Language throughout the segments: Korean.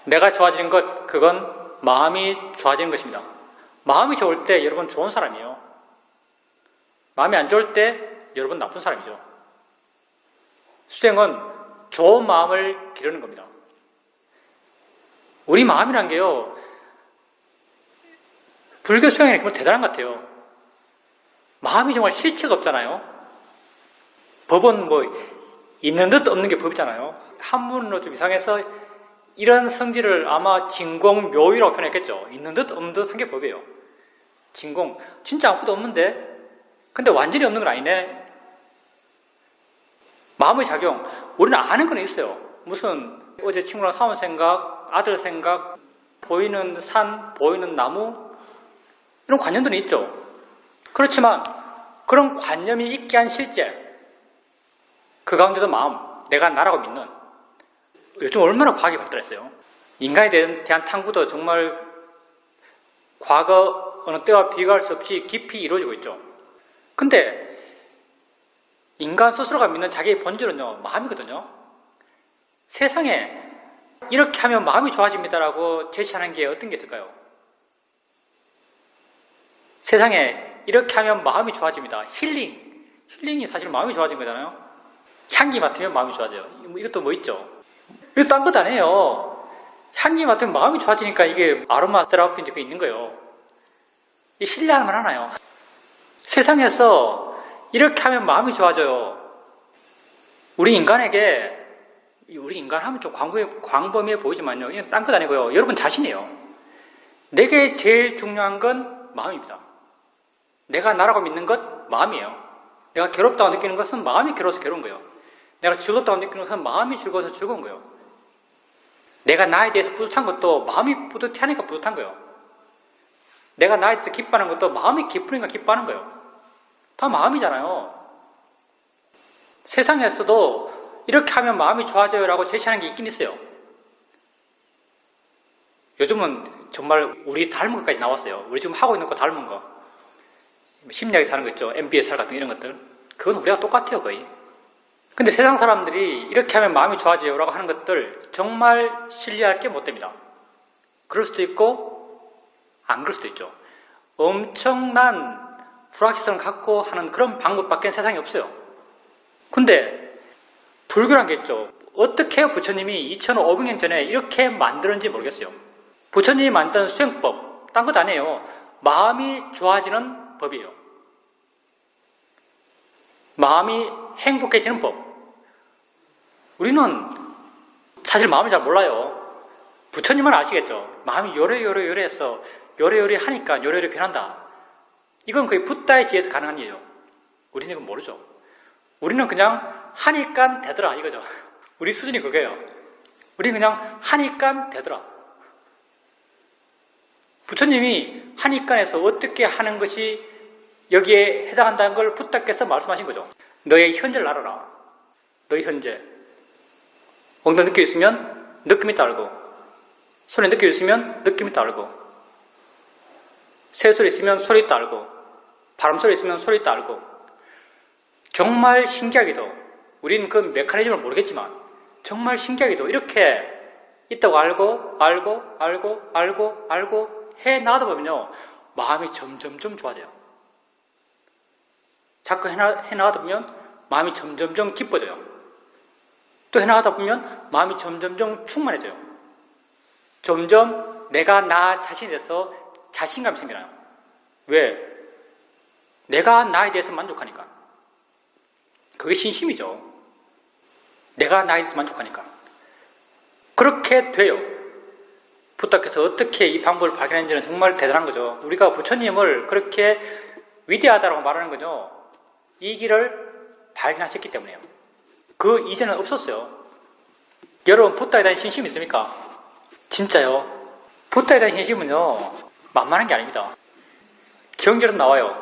내가 좋아지는 것, 그건 마음이 좋아지는 것입니다. 마음이 좋을 때 여러분 좋은 사람이에요. 마음이 안 좋을 때 여러분 나쁜 사람이죠. 수행은 좋은 마음을 기르는 겁니다. 우리 마음이란 게요, 불교 수행이 정말 대단한 것 같아요. 마음이 정말 실체가 없잖아요. 법은 뭐 있는 듯 없는 게 법이잖아요. 한문으로 좀 이상해서 이런 성질을 아마 진공묘유라고 표현했겠죠. 있는 듯 없는 듯 한 게 법이에요. 진공, 진짜 아무것도 없는데 근데 완전히 없는 건 아니네. 마음의 작용, 우리는 아는 건 있어요. 무슨 어제 친구랑 사온 생각, 아들 생각, 보이는 산, 보이는 나무, 이런 관념들이 있죠. 그렇지만 그런 관념이 있게 한 실제, 그 가운데도 마음, 내가 나라고 믿는, 요즘 얼마나 과학이 발달했어요. 인간에 대한 탐구도 정말 과거 어느 때와 비교할 수 없이 깊이 이루어지고 있죠. 근데 인간 스스로가 믿는 자기의 본질은요, 마음이거든요. 세상에 이렇게 하면 마음이 좋아집니다라고 제시하는 게 어떤 게 있을까요? 세상에 이렇게 하면 마음이 좋아집니다. 힐링이 사실 마음이 좋아진 거잖아요. 향기 맡으면 마음이 좋아져요. 이것도 뭐 있죠? 이거 딴 것 아니에요. 향기 맡으면 마음이 좋아지니까 이게 아로마 세라피인지 그게 있는 거예요. 이 신뢰할 만하나요? 세상에서 이렇게 하면 마음이 좋아져요. 우리 인간에게, 우리 인간 하면 좀 광범위해 보이지만요. 이건 딴 것 아니고요. 여러분 자신이에요. 내게 제일 중요한 건 마음입니다. 내가 나라고 믿는 것, 마음이에요. 내가 괴롭다고 느끼는 것은 마음이 괴로워서 괴로운 거예요. 내가 즐겁다고 느끼는 것은 마음이 즐거워서 즐거운 거예요. 내가 나에 대해서 뿌듯한 것도 마음이 뿌듯하니까 뿌듯한 거예요. 내가 나에 대해서 기뻐하는 것도 마음이 기쁘니까 기뻐하는 거예요. 다 마음이잖아요. 세상에서도 이렇게 하면 마음이 좋아져요 라고 제시하는 게 있긴 있어요. 요즘은 정말 우리 닮은 것까지 나왔어요. 우리 지금 하고 있는 거 닮은 거. 심리학에서 하는 거 있죠. MBSR 같은 이런 것들. 그건 우리가 똑같아요, 거의. 근데 세상 사람들이 이렇게 하면 마음이 좋아져요 라고 하는 것들 정말 신뢰할 게 못 됩니다. 그럴 수도 있고 안 그럴 수도 있죠. 엄청난 불확실성을 갖고 하는 그런 방법밖에 세상에 없어요. 근데 불교란 게 있죠. 어떻게 부처님이 2500년 전에 이렇게 만들었는지 모르겠어요. 부처님이 만든 수행법, 딴 것 아니에요. 마음이 좋아지는 법이에요. 마음이 행복해지는 법. 우리는 사실 마음을 잘 몰라요. 부처님은 아시겠죠. 마음이 요래요래해서 요래요래 하니까 요래요래 변한다. 이건 거의 붓다의 지혜에서 가능한 일이에요. 우리는 이건 모르죠. 우리는 그냥 하니까 되더라 이거죠. 우리 수준이 그거예요. 우리는 그냥 하니까 되더라. 부처님이 하니까에서 어떻게 하는 것이 여기에 해당한다는 걸 붓다께서 말씀하신 거죠. 너의 현재를 알아라. 너의 현재. 엉덩이 느껴 있으면 느낌이 따르고, 손에 느껴 있으면 느낌이 따르고, 새소리 있으면 소리 따르고, 바람소리 있으면 소리 따르고. 정말 신기하게도 우리는 그 메커니즘을 모르겠지만 정말 신기하게도 이렇게 있다고 알고 해나가다 보면요, 마음이 점점점 좋아져요. 자꾸 해나가다 보면 마음이 점점점 기뻐져요. 또 해나가다 보면 마음이 점점점 충만해져요. 점점 내가 나 자신에 대해서 자신감이 생겨나요. 왜? 내가 나에 대해서 만족하니까. 그게 신심이죠. 내가 나에 대해서 만족하니까. 그렇게 돼요. 부탁해서 어떻게 이 방법을 발견했는지는 정말 대단한 거죠. 우리가 부처님을 그렇게 위대하다고 말하는 거죠. 이 길을 발견하셨기 때문에요. 그 이전은 없었어요. 여러분, 부타에 대한 신심이 있습니까? 진짜요. 부타에 대한 신심은요, 만만한 게 아닙니다. 경제로 나와요.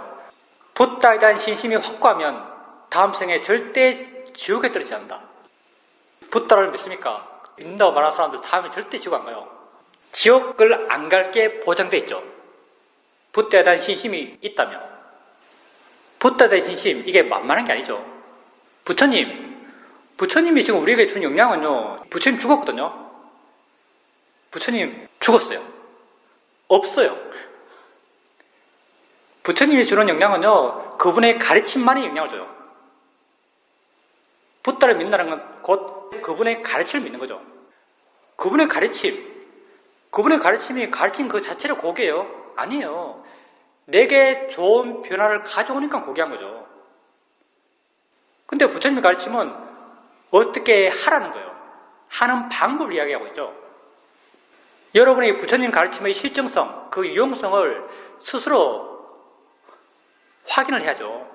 부타에 대한 신심이 확고하면 다음 생에 절대 지옥에 떨어지지 않는다. 부타를 믿습니까? 믿는다고 말하는 사람들 다음에 절대 지옥 안 가요. 지옥을 안 갈 게 보장돼 있죠. 부타에 대한 신심이 있다면. 부타에 대한 신심, 이게 만만한 게 아니죠. 부처님이 지금 우리에게 주는 영향은요, 부처님 죽었거든요. 부처님 죽었어요. 없어요. 부처님이 주는 영향은요, 그분의 가르침만이 영향을 줘요. 붓다를 믿는다는 건 곧 그분의 가르침을 믿는 거죠. 그분의 가르침이 가르친 그 자체를 고개예요? 아니에요. 내게 좋은 변화를 가져오니까 고개한 거죠. 근데 부처님의 가르침은 어떻게 하라는 거예요. 하는 방법을 이야기하고 있죠. 여러분이 부처님 가르침의 실정성, 그 유용성을 스스로 확인을 해야죠.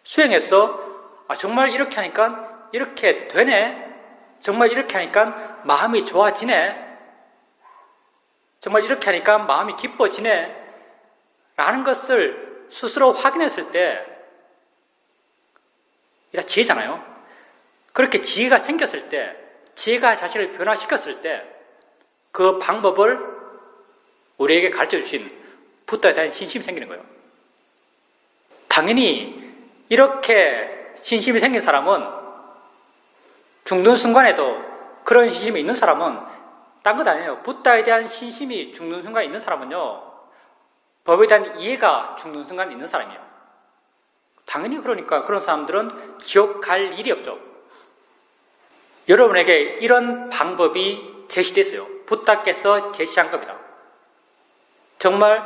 수행해서 정말 이렇게 하니까 이렇게 되네. 정말 이렇게 하니까 마음이 좋아지네. 정말 이렇게 하니까 마음이 기뻐지네. 라는 것을 스스로 확인했을 때 이라 지혜잖아요. 그렇게 지혜가 생겼을 때, 지혜가 자신을 변화시켰을 때 그 방법을 우리에게 가르쳐주신 붓다에 대한 신심이 생기는 거예요. 당연히 이렇게 신심이 생긴 사람은 죽는 순간에도 그런 신심이 있는 사람은 딴 것 아니에요. 붓다에 대한 신심이 죽는 순간에 있는 사람은요, 법에 대한 이해가 죽는 순간에 있는 사람이에요. 당연히 그러니까 그런 사람들은 지옥 갈 일이 없죠. 여러분에게 이런 방법이 제시됐어요. 붓다께서 제시한 겁니다. 정말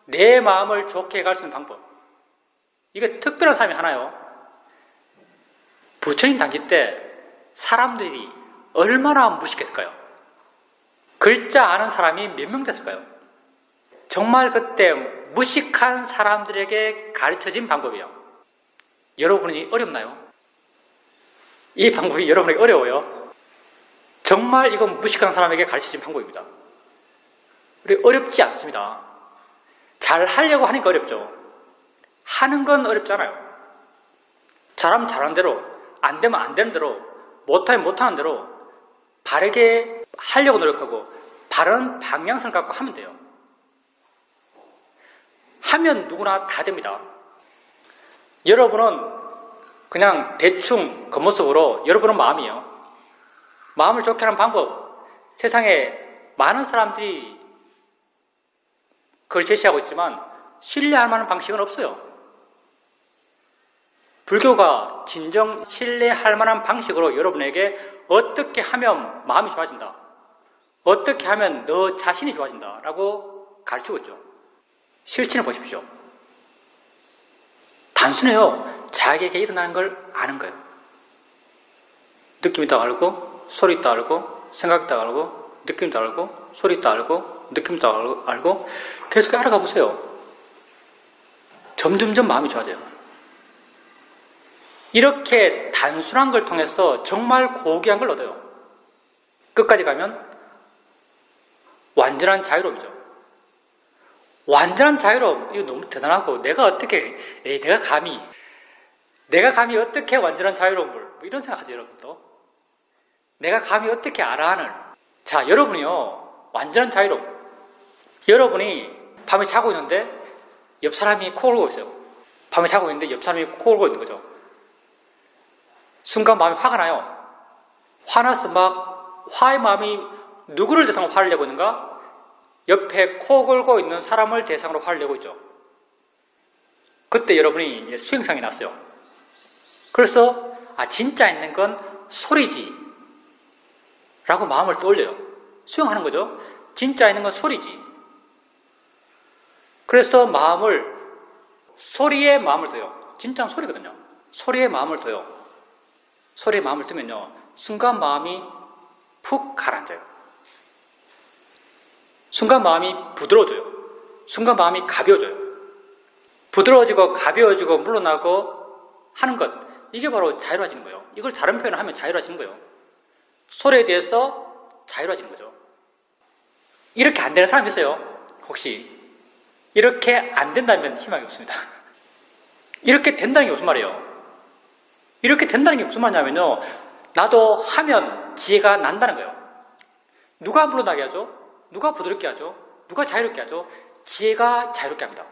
내 마음을 좋게 갈 수 있는 방법. 이게 특별한 사람이 하나요. 부처님 당기 때 사람들이 얼마나 무식했을까요? 글자 아는 사람이 몇 명 됐을까요? 정말 그때 무식한 사람들에게 가르쳐진 방법이에요. 여러분이 어렵나요? 이 방법이 여러분에게 어려워요? 정말 이건 무식한 사람에게 가르쳐진 방법입니다. 우리 어렵지 않습니다. 잘 하려고 하니까 어렵죠. 하는 건 어렵잖아요. 잘하면 잘하는 대로, 안 되면 안 되는 대로, 못하면 못하는 대로 바르게 하려고 노력하고 바른 방향성을 갖고 하면 돼요. 하면 누구나 다 됩니다. 여러분은 그냥 대충 겉모습으로 여러분은 마음이에요. 마음을 좋게 하는 방법, 세상에 많은 사람들이 그걸 제시하고 있지만 신뢰할 만한 방식은 없어요. 불교가 진정 신뢰할 만한 방식으로 여러분에게 어떻게 하면 마음이 좋아진다, 어떻게 하면 너 자신이 좋아진다 라고 가르치고 있죠. 실천해 보십시오. 단순해요. 자기에게 일어나는 걸 아는 거예요. 느낌이 딱 알고, 소리 딱 알고, 생각이 딱 알고, 느낌 딱 알고, 소리 딱 알고, 느낌 딱 알고 계속 알아가 보세요. 점점점 마음이 좋아져요. 이렇게 단순한 걸 통해서 정말 고귀한 걸 얻어요. 끝까지 가면 완전한 자유로움이죠. 완전한 자유로움, 이거 너무 대단하고 내가 어떻게, 내가 감히 어떻게 완전한 자유로움을, 뭐 이런 생각하죠, 여러분도. 내가 감히 어떻게 알아 하늘. 자, 여러분이요, 완전한 자유로움. 여러분이 밤에 자고 있는데 옆 사람이 코 골고 있어요. 밤에 자고 있는데 옆 사람이 코 골고 있는 거죠. 순간 마음이 화가 나요. 화나서 막 화의 마음이 누구를 대상으로 화를 내고 있는가? 옆에 코 골고 있는 사람을 대상으로 화를 내고 있죠. 그때 여러분이 이제 수행상이 났어요. 그래서 진짜 있는 건 소리지 라고 마음을 떠올려요. 수행하는 거죠. 진짜 있는 건 소리지. 그래서 소리에 마음을 둬요. 진짜는 소리거든요. 소리에 마음을 둬요. 소리에 마음을 두면요, 순간 마음이 푹 가라앉아요. 순간 마음이 부드러워져요. 순간 마음이 가벼워져요. 부드러워지고 가벼워지고 물러나고 하는 것, 이게 바로 자유로워지는 거예요. 이걸 다른 표현을 하면 자유로워지는 거예요. 소리에 대해서 자유로워지는 거죠. 이렇게 안 되는 사람 있어요? 혹시 이렇게 안 된다면 희망이 없습니다. 이렇게 된다는 게 무슨 말이에요? 이렇게 된다는 게 무슨 말이냐면요, 나도 하면 지혜가 난다는 거예요. 누가 물러나게 하죠? 누가 부드럽게 하죠? 누가 자유롭게 하죠? 지혜가 자유롭게 합니다.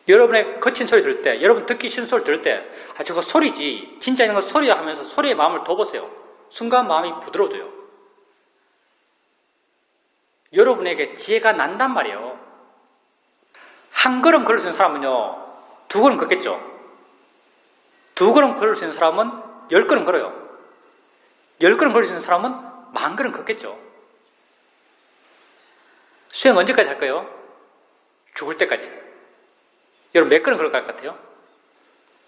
여러분의 거친 소리 들을 때, 여러분 듣기 싫은 소리 들을 때, 저거 소리지, 진짜 있는 거 소리야 하면서 소리에 마음을 둬보세요. 순간 마음이 부드러워져요. 여러분에게 지혜가 난단 말이에요. 한 걸음 걸을 수 있는 사람은요, 2걸음 걷겠죠. 2걸음 걸을 수 있는 사람은 10걸음 걸어요. 10걸음 걸을 수 있는 사람은 10,000걸음 걷겠죠. 수행 언제까지 할까요? 죽을 때까지. 여러분 몇 걸음 걸어갈 것 같아요?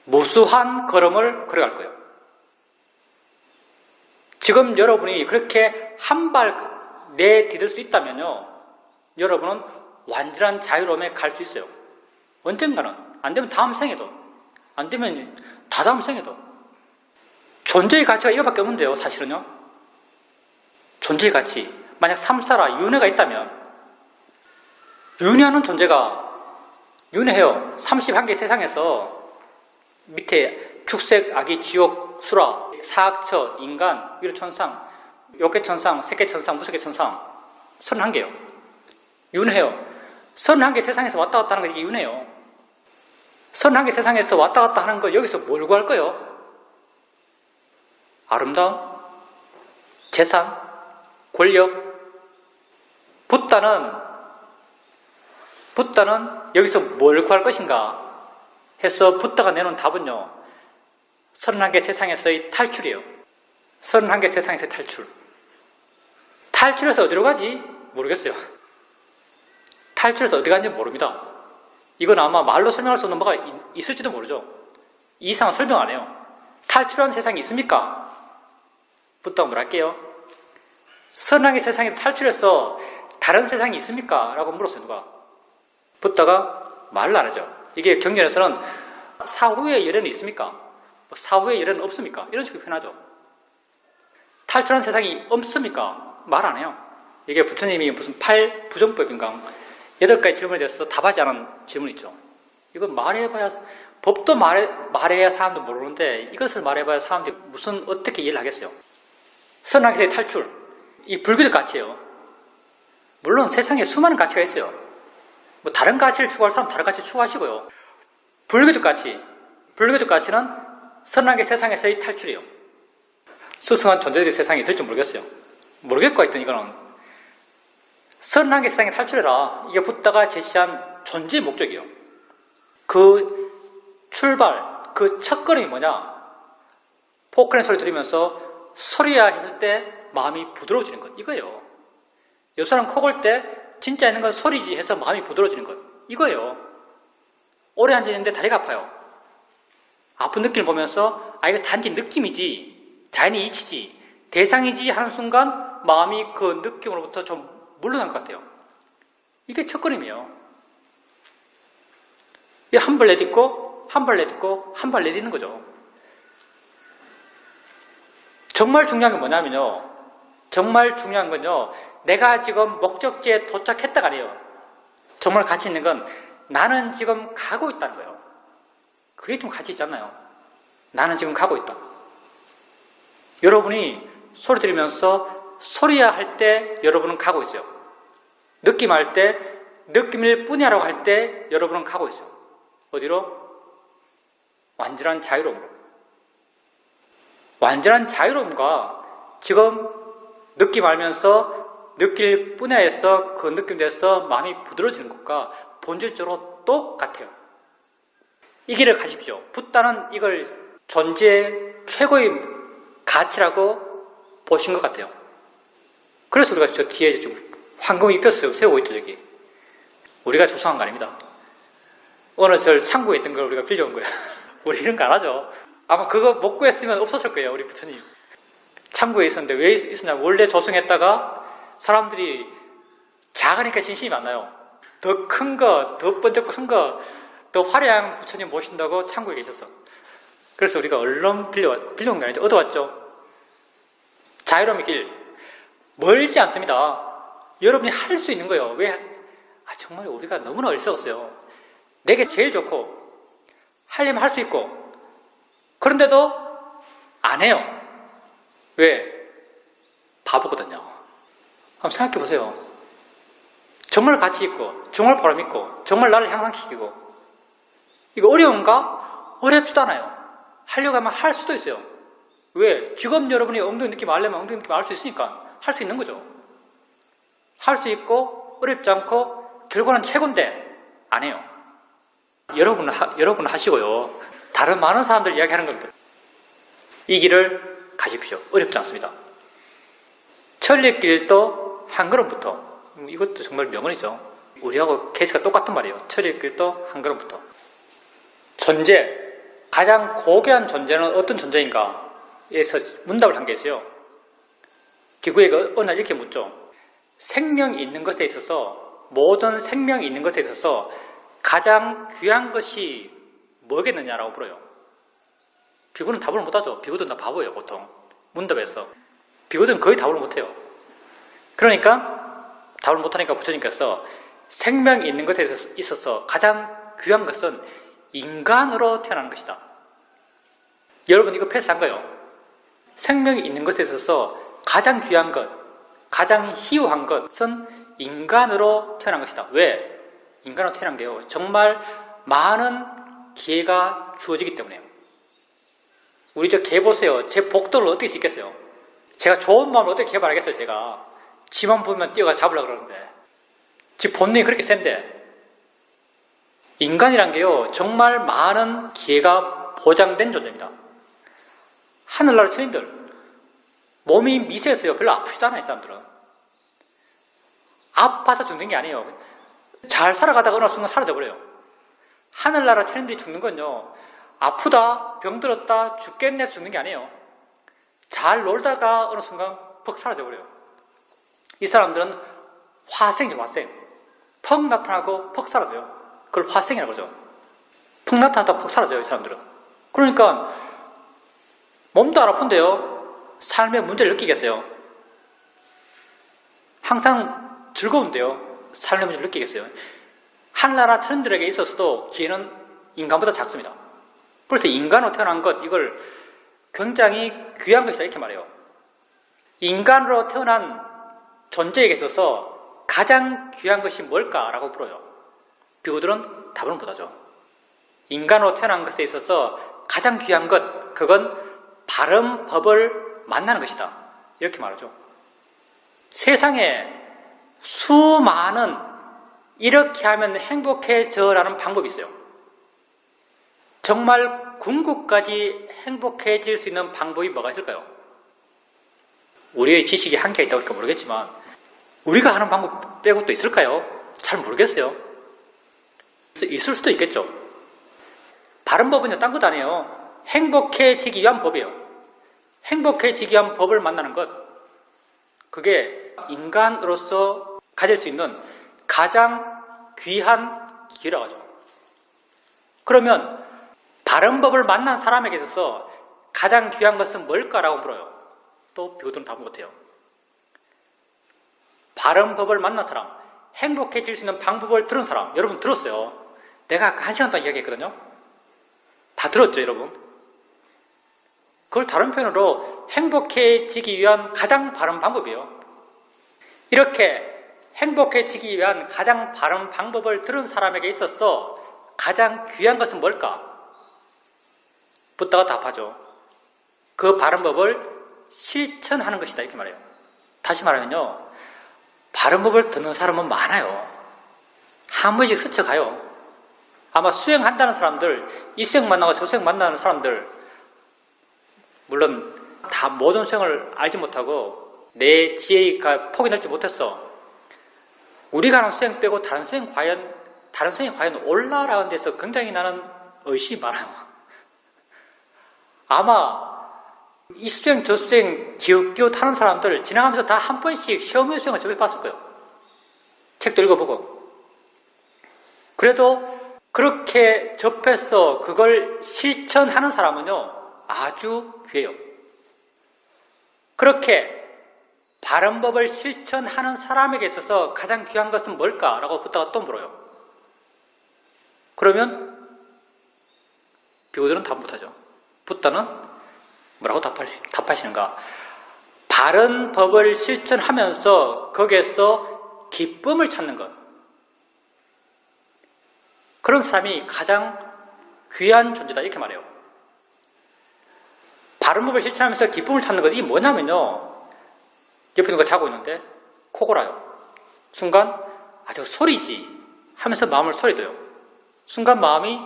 무수한 걸음을 걸어갈 거예요. 지금 여러분이 그렇게 한 발 내디딜 수 있다면요, 여러분은 완전한 자유로움에 갈 수 있어요. 언젠가는. 안 되면 다음 생에도, 안 되면 다다음 생에도. 존재의 가치가 이거밖에 없는데요, 사실은요. 존재의 가치. 만약 삼사라 윤회가 있다면, 윤회하는 존재가 윤회해요. 31개 세상에서 밑에 축색, 악이, 지옥, 수라, 사악처, 인간, 위로천상, 욕계천상, 색계천상, 무색계천상 31개요. 윤회해요. 31개 세상에서 왔다 갔다 하는 게 이게 윤회예요. 31개 세상에서 왔다 갔다 하는 거 여기서 뭘 구할 거예요? 아름다움, 재산, 권력. 붓다는 여기서 뭘 구할 것인가 해서 붓다가 내놓은 답은요, 31개 세상에서의 탈출이에요. 31개 세상에서의 탈출. 탈출해서 어디로 가지? 모르겠어요. 탈출해서 어디 가는지 모릅니다. 이건 아마 말로 설명할 수 없는 뭐가 있을지도 모르죠. 이 이상은 설명 안 해요. 탈출한 세상이 있습니까? 붓다가 뭐랄게요. 31개 세상에서 탈출해서 다른 세상이 있습니까? 라고 물었어요, 누가. 붓다가 말을 안 하죠. 이게 경전에서는 사후의 열애는 있습니까? 사후의 열애는 없습니까? 이런 식으로 표현하죠. 탈출한 세상이 없습니까? 말 안 해요. 이게 부처님이 무슨 8부정법인가 8가지 질문에 대해서 답하지 않은 질문이 있죠. 이건 말해봐야, 법도 말해야 사람도 모르는데 이것을 말해봐야 사람들이 무슨 어떻게 이해를 하겠어요. 선악세의 탈출, 이 불교적 가치예요. 물론 세상에 수많은 가치가 있어요. 뭐 다른 가치를 추구할 사람 다른 가치 추구하시고요. 불교적 가치는 선악의 세상에서의 탈출이에요. 스승한 존재들의 세상이 될지 모르겠어요. 모르겠고 하여튼 이거는 선악의 세상에 탈출해라. 이게 붓다가 제시한 존재의 목적이에요. 그 출발, 그 첫걸음이 뭐냐? 포크레인 소리 들으면서 소리야 했을 때 마음이 부드러워지는 것. 이거예요. 요 사람 코 골 때 진짜 있는 건 소리지 해서 마음이 부드러워지는 것. 이거예요. 오래 앉아있는데 다리가 아파요. 아픈 느낌을 보면서 이거 단지 느낌이지, 자연의 이치지, 대상이지 하는 순간 마음이 그 느낌으로부터 좀 물러난 것 같아요. 이게 첫걸음이에요. 한 발 내딛고 한 발 내딛고 한 발 내딛는 거죠. 정말 중요한 게 뭐냐면요. 정말 중요한 건요. 내가 지금 목적지에 도착했다가 아니에요. 정말 가치 있는 건 나는 지금 가고 있다는 거예요. 그게 좀 가치 있잖아요. 나는 지금 가고 있다. 여러분이 소리 들으면서 소리야 할 때 여러분은 가고 있어요. 느낌할 때, 느낌일 뿐이야라고 할 때 여러분은 가고 있어요. 어디로? 완전한 자유로움으로. 완전한 자유로움과 지금 느낌 알면서 느낄 뿐이야에서 그 느낌 돼서 마음이 부드러워지는 것과 본질적으로 똑같아요. 이 길을 가십시오. 붓다는 이걸 존재의 최고의 가치라고 보신 것 같아요. 그래서 우리가 저 뒤에 좀 황금을 입혀서 세우고 있죠, 저기. 우리가 조성한 거 아닙니다. 오늘 저 창고에 있던 걸 우리가 빌려온 거예요. 우리 이런 거 안 하죠. 아마 그거 못 구했으면 없었을 거예요, 우리 부처님. 창고에 있었는데 왜 있었냐면 원래 조성했다가 사람들이 작으니까 신심이 안 나요. 더 큰 거, 더 번쩍한 거, 더 화려한 부처님 모신다고 창고에 계셨어. 그래서 우리가 얼른 빌려온 게 아니죠. 얻어왔죠. 자유로움의 길. 멀지 않습니다. 여러분이 할 수 있는 거예요. 왜? 정말 우리가 너무나 어리석었어요. 내게 제일 좋고 하려면 할 수 있고 그런데도 안 해요. 왜? 바보거든요. 한번 생각해 보세요. 정말 가치 있고 정말 보람 있고 정말 나를 향상시키고 이거 어려운가? 어렵지도 않아요. 하려고 하면 할 수도 있어요. 왜? 지금 여러분이 엉덩이 느낌 알려면 엉덩이 느낌 알 수 있으니까 할 수 있는 거죠. 할 수 있고 어렵지 않고 결과는 최고인데 안 해요. 여러분 하시고요. 다른 많은 사람들 이야기하는 겁니다. 이 길을 가십시오. 어렵지 않습니다. 천리길도 한 걸음부터. 이것도 정말 명언이죠. 우리하고 케이스가 똑같은 말이에요. 천리길도 한 걸음부터. 존재, 가장 고귀한 존재는 어떤 존재인가에서 문답을 한 게 있어요. 기구에게 어느 날 이렇게 묻죠. 생명이 있는 것에 있어서, 모든 생명이 있는 것에 있어서 가장 귀한 것이 뭐겠느냐라고 물어요. 비구는 답을 못하죠. 비구들은 다 바보예요, 보통. 문답에서. 비구들은 거의 답을 못해요. 그러니까 답을 못하니까 부처님께서 생명이 있는 것에 있어서 가장 귀한 것은 인간으로 태어나는 것이다. 여러분 이거 패스한 거예요. 생명이 있는 것에 있어서 가장 귀한 것, 가장 희우한 것은 인간으로 태어난 것이다. 왜? 인간으로 태어난 게요. 정말 많은 기회가 주어지기 때문에요. 우리 저 개 보세요. 제 복도를 어떻게 짓겠어요? 제가 좋은 마음을 어떻게 개발하겠어요, 제가. 지만 보면 뛰어가서 잡으려고 그러는데. 지 본능이 그렇게 센데. 인간이란 게요, 정말 많은 기회가 보장된 존재입니다. 하늘나라 천인들, 몸이 미세해서요, 별로 아프지도 않아요, 이 사람들은. 아파서 죽는 게 아니에요. 잘 살아가다가 어느 순간 사라져버려요. 하늘나라 천인들이 죽는 건요, 아프다, 병들었다, 죽겠네 죽는 게 아니에요. 잘 놀다가 어느 순간 퍽 사라져버려요. 이 사람들은 화생이죠, 화생. 퍽 나타나고 퍽 사라져요. 그걸 화생이라고 하죠. 퍽 나타났다 퍽 사라져요, 이 사람들은. 그러니까 몸도 안 아픈데요, 삶의 문제를 느끼겠어요. 항상 즐거운데요, 삶의 문제를 느끼겠어요. 하늘나라 천인들에게 있어서도 기회는 인간보다 작습니다. 그래서 인간으로 태어난 것, 이걸 굉장히 귀한 것이다 이렇게 말해요. 인간으로 태어난 존재에게 있어서 가장 귀한 것이 뭘까라고 물어요. 비구들은 답을 못하죠. 인간으로 태어난 것에 있어서 가장 귀한 것, 그건 바른 법을 만나는 것이다 이렇게 말하죠. 세상에 수많은 이렇게 하면 행복해져라는 방법이 있어요. 정말 궁극까지 행복해질 수 있는 방법이 뭐가 있을까요? 우리의 지식이 한계가 있다고 그럴까 모르겠지만 우리가 하는 방법 빼고 또 있을까요? 잘 모르겠어요. 있을 수도 있겠죠. 바른 법은요, 딴 것 아니에요. 행복해지기 위한 법이에요. 행복해지기 위한 법을 만나는 것, 그게 인간으로서 가질 수 있는 가장 귀한 기회라고 하죠. 그러면 바른 법을 만난 사람에게 있어서 가장 귀한 것은 뭘까라고 물어요. 또 비구들은 답을 못해요. 바른 법을 만난 사람, 행복해질 수 있는 방법을 들은 사람, 여러분 들었어요. 내가 아까 1시간 동안 이야기했거든요. 다 들었죠, 여러분? 그걸 다른 표현으로 행복해지기 위한 가장 바른 방법이에요. 이렇게 행복해지기 위한 가장 바른 방법을 들은 사람에게 있어서 가장 귀한 것은 뭘까? 붓다가 답하죠. 그 바른 법을 실천하는 것이다 이렇게 말해요. 다시 말하면요, 바른 법을 듣는 사람은 많아요. 한 번씩 스쳐가요. 아마 수행한다는 사람들, 이 수행 만나고 저 수행 만나는 사람들, 물론 다 모든 수행을 알지 못하고 내 지혜가 폭이 넓지 못했어. 우리가 하는 수행 빼고 다른 수행이 과연 올라라는 데서 굉장히 나는 의심이 많아요. 아마 이 수행 저 수행 기웃기웃 하는 사람들 지나가면서 다 한 번씩 시험의 수행을 접해봤을 거예요. 책도 읽어보고. 그래도 그렇게 접해서 그걸 실천하는 사람은요, 아주 귀해요. 그렇게 바른 법을 실천하는 사람에게 있어서 가장 귀한 것은 뭘까라고 붓다가 또 물어요. 그러면 비구들은 답 못하죠. 붓다는 뭐라고 답하시는가? 바른 법을 실천하면서 거기에서 기쁨을 찾는 것. 그런 사람이 가장 귀한 존재다 이렇게 말해요. 바른 법을 실천하면서 기쁨을 찾는 것, 이게 뭐냐면요, 옆에 누가 자고 있는데 코 골아요. 순간 저 소리지 하면서 마음을 소리둬요. 순간 마음이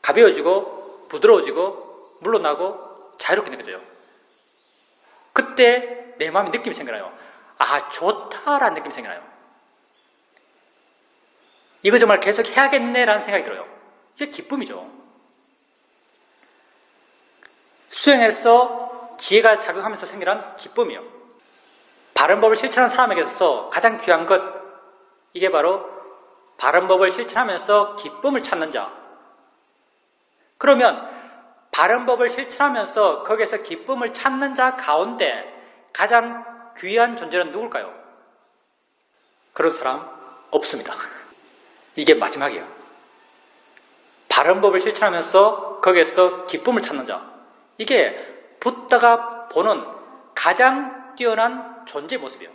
가벼워지고 부드러워지고 물러나고 자유롭게 느껴져요. 그때 내 마음에 느낌이 생겨나요. 좋다라는 느낌이 생겨나요. 이거 정말 계속 해야겠네라는 생각이 들어요. 이게 기쁨이죠. 수행해서 지혜가 작용하면서 생겨난 기쁨이요. 바른 법을 실천하는 사람에게서 가장 귀한 것, 이게 바로 바른 법을 실천하면서 기쁨을 찾는 자. 그러면 바른 법을 실천하면서 거기에서 기쁨을 찾는 자 가운데 가장 귀한 존재는 누굴까요? 그런 사람 없습니다. 이게 마지막이에요. 바른 법을 실천하면서 거기에서 기쁨을 찾는 자. 이게 붓다가 보는 가장 뛰어난 존재의 모습이에요.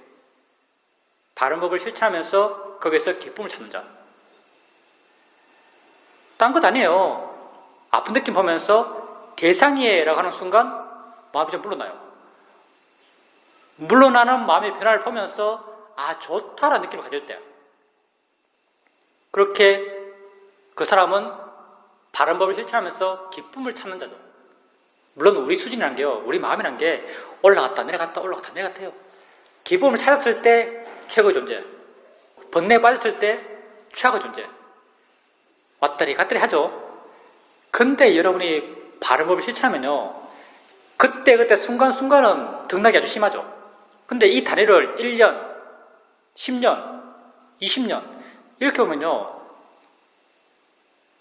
바른 법을 실천하면서 거기에서 기쁨을 찾는 자. 딴 것 아니에요. 아픈 느낌 보면서 대상이에라고 하는 순간 마음이 좀 물러나요. 물러나는 마음의 변화를 보면서 좋다라는 느낌을 가질 때, 그렇게 그 사람은 바른 법을 실천하면서 기쁨을 찾는 자죠. 물론 우리 수준이란 게요, 우리 마음이란 게 올라갔다 내려갔다 올라갔다 내려갔다요. 기쁨을 찾았을 때 최고의 존재, 번뇌에 빠졌을 때 최악의 존재, 왔다리 갔다리 하죠. 근데 여러분이 바른 법을 실천하면요, 그때 순간순간은 등락이 아주 심하죠. 근데 이 단위를 1년, 10년, 20년 이렇게 보면요,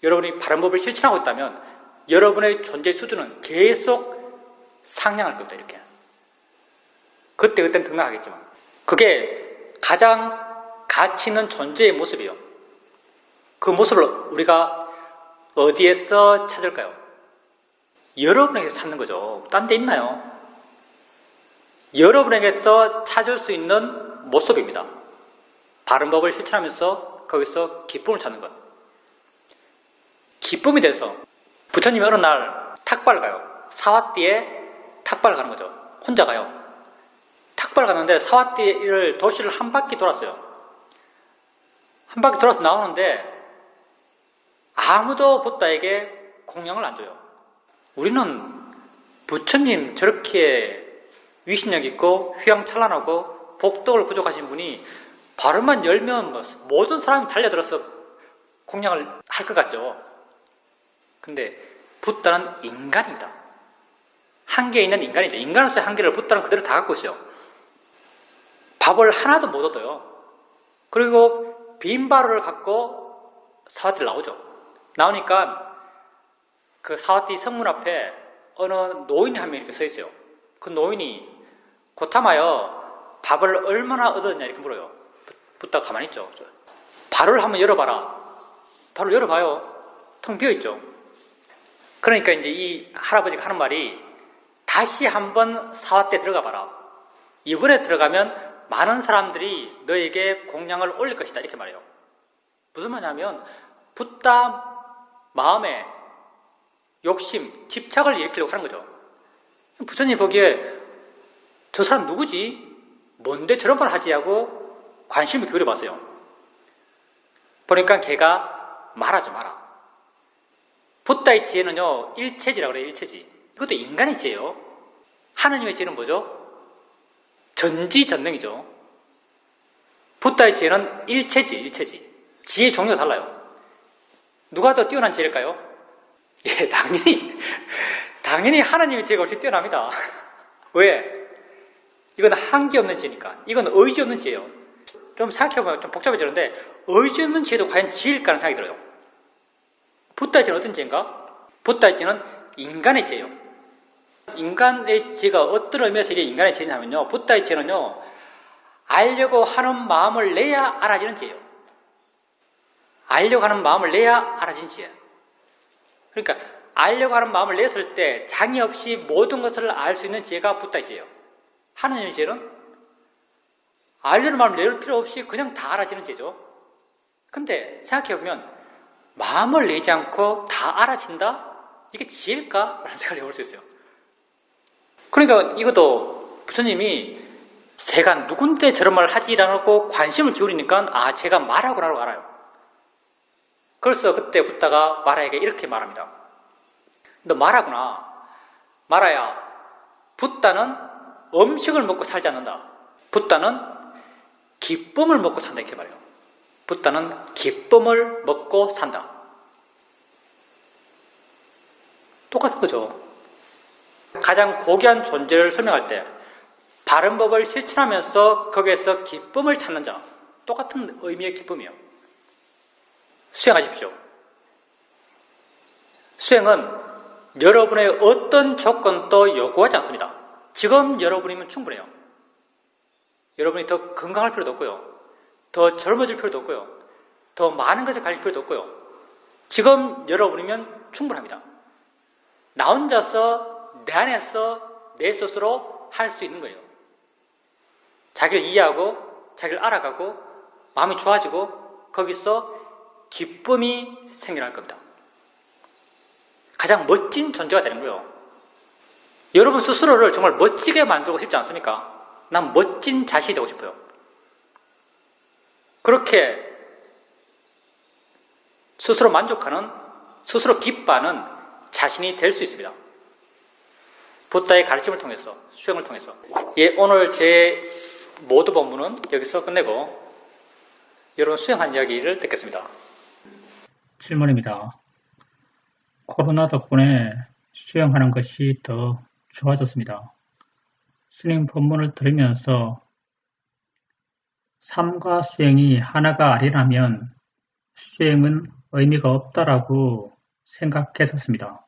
여러분이 바른 법을 실천하고 있다면 여러분의 존재 수준은 계속 상향할 겁니다. 이렇게. 그때는 등락하겠지만 그게 가장 가치 있는 존재의 모습이에요. 그 모습을 우리가 어디에서 찾을까요? 여러분에게서 찾는 거죠. 딴 데 있나요? 여러분에게서 찾을 수 있는 모습입니다. 바른 법을 실천하면서 거기서 기쁨을 찾는 것. 기쁨이 돼서 부처님이 어느 날 탁발 가요. 사와띠에 탁발 가는 거죠. 혼자 가요. 탁발 가는데 사와띠를 도시를 한 바퀴 돌았어요. 한 바퀴 돌아서 나오는데 아무도 붓다에게 공양을 안 줘요. 우리는 부처님 저렇게 위신력 있고 휘황찬란하고 복덕을 부족하신 분이 발음만 열면 모든 사람이 달려들어서 공양을 할 것 같죠. 근데 붓다는 인간입니다. 한계에 있는 인간이죠. 인간으로서의 한계를 붓다는 그대로 다 갖고 있어요. 밥을 하나도 못 얻어요. 그리고 빈 바로를 갖고 사와띠를 나오죠. 나오니까 그 사와띠 성문 앞에 어느 노인이 한 명 이렇게 서 있어요. 그 노인이 고타마여 밥을 얼마나 얻었냐 이렇게 물어요. 붓다가 가만히 있죠. 발을 한번 열어봐라. 발을 열어봐요. 텅 비어있죠. 그러니까 이제 이 할아버지가 하는 말이 다시 한번 사와띠에 들어가 봐라. 이번에 들어가면 많은 사람들이 너에게 공양을 올릴 것이다. 이렇게 말해요. 무슨 말이냐면 붓다 마음에 욕심, 집착을 일으키려고 하는 거죠. 부처님 보기에 저 사람 누구지? 뭔데 저런 걸 하지? 하고 관심을 기울여 봤어요. 보니까 걔가 말하죠, 말아. 붓다의 지혜는요, 일체지라고 그래요, 일체지. 이것도 인간의 지혜예요. 하느님의 지혜는 뭐죠? 전지전능이죠. 붓다의 지혜는 일체지, 일체지. 지혜 종류가 달라요. 누가 더 뛰어난 지혜일까요? 예, 당연히 하나님의 지혜가 훨씬 뛰어납니다. 왜? 이건 한계 없는 지혜니까. 이건 의지 없는 지혜예요. 좀 생각해보면 좀 복잡해지는데 의지 없는 지혜도 과연 지혜일까라는 생각이 들어요. 붓다의 지혜는 어떤 지혜인가? 붓다의 지혜는 인간의 지혜예요. 인간의 지혜가 어떤 의미에서 이게 인간의 지혜냐면요, 붓다의 지혜는요, 알려고 하는 마음을 내야 알아지는 지혜예요. 알려고 하는 마음을 내야 알아지는 지혜. 그러니까 알려고 하는 마음을 냈을 때 장애 없이 모든 것을 알 수 있는 지혜가 붓다의 지혜예요. 하느님의 지혜는 알려는 마음을 낼 필요 없이 그냥 다 알아지는 지혜죠. 근데 생각해보면 마음을 내지 않고 다 알아진다? 이게 지혜일까? 라는 생각을 해볼 수 있어요. 그러니까 이것도 부처님이 제가 누군데 저런 말을 하지라고 관심을 기울이니까 제가 말하구나라고 알아요. 그래서 그때 붓다가 마라에게 이렇게 말합니다. 너 마라구나. 마라야, 붓다는 음식을 먹고 살지 않는다. 붓다는 기쁨을 먹고 산다 이렇게 말해요. 붓다는 기쁨을 먹고 산다. 똑같은 거죠. 가장 고귀한 존재를 설명할 때 바른 법을 실천하면서 거기에서 기쁨을 찾는 자, 똑같은 의미의 기쁨이에요. 수행하십시오. 수행은 여러분의 어떤 조건도 요구하지 않습니다. 지금 여러분이면 충분해요. 여러분이 더 건강할 필요도 없고요. 더 젊어질 필요도 없고요. 더 많은 것을 가질 필요도 없고요. 지금 여러분이면 충분합니다. 나 혼자서 내 안에서 내 스스로 할 수 있는 거예요. 자기를 이해하고 자기를 알아가고 마음이 좋아지고 거기서 기쁨이 생겨날 겁니다. 가장 멋진 존재가 되는 거예요. 여러분 스스로를 정말 멋지게 만들고 싶지 않습니까? 난 멋진 자신이 되고 싶어요. 그렇게 스스로 만족하는, 스스로 기뻐하는 자신이 될 수 있습니다. 붓다의 가르침을 통해서, 수행을 통해서. 오늘 제 모두 본문은 여기서 끝내고 여러분 수행한 이야기를 듣겠습니다. 질문입니다. 코로나 덕분에 수행하는 것이 더 좋아졌습니다. 스님 본문을 들으면서 삶과 수행이 하나가 아니라면 수행은 의미가 없다라고 생각했었습니다.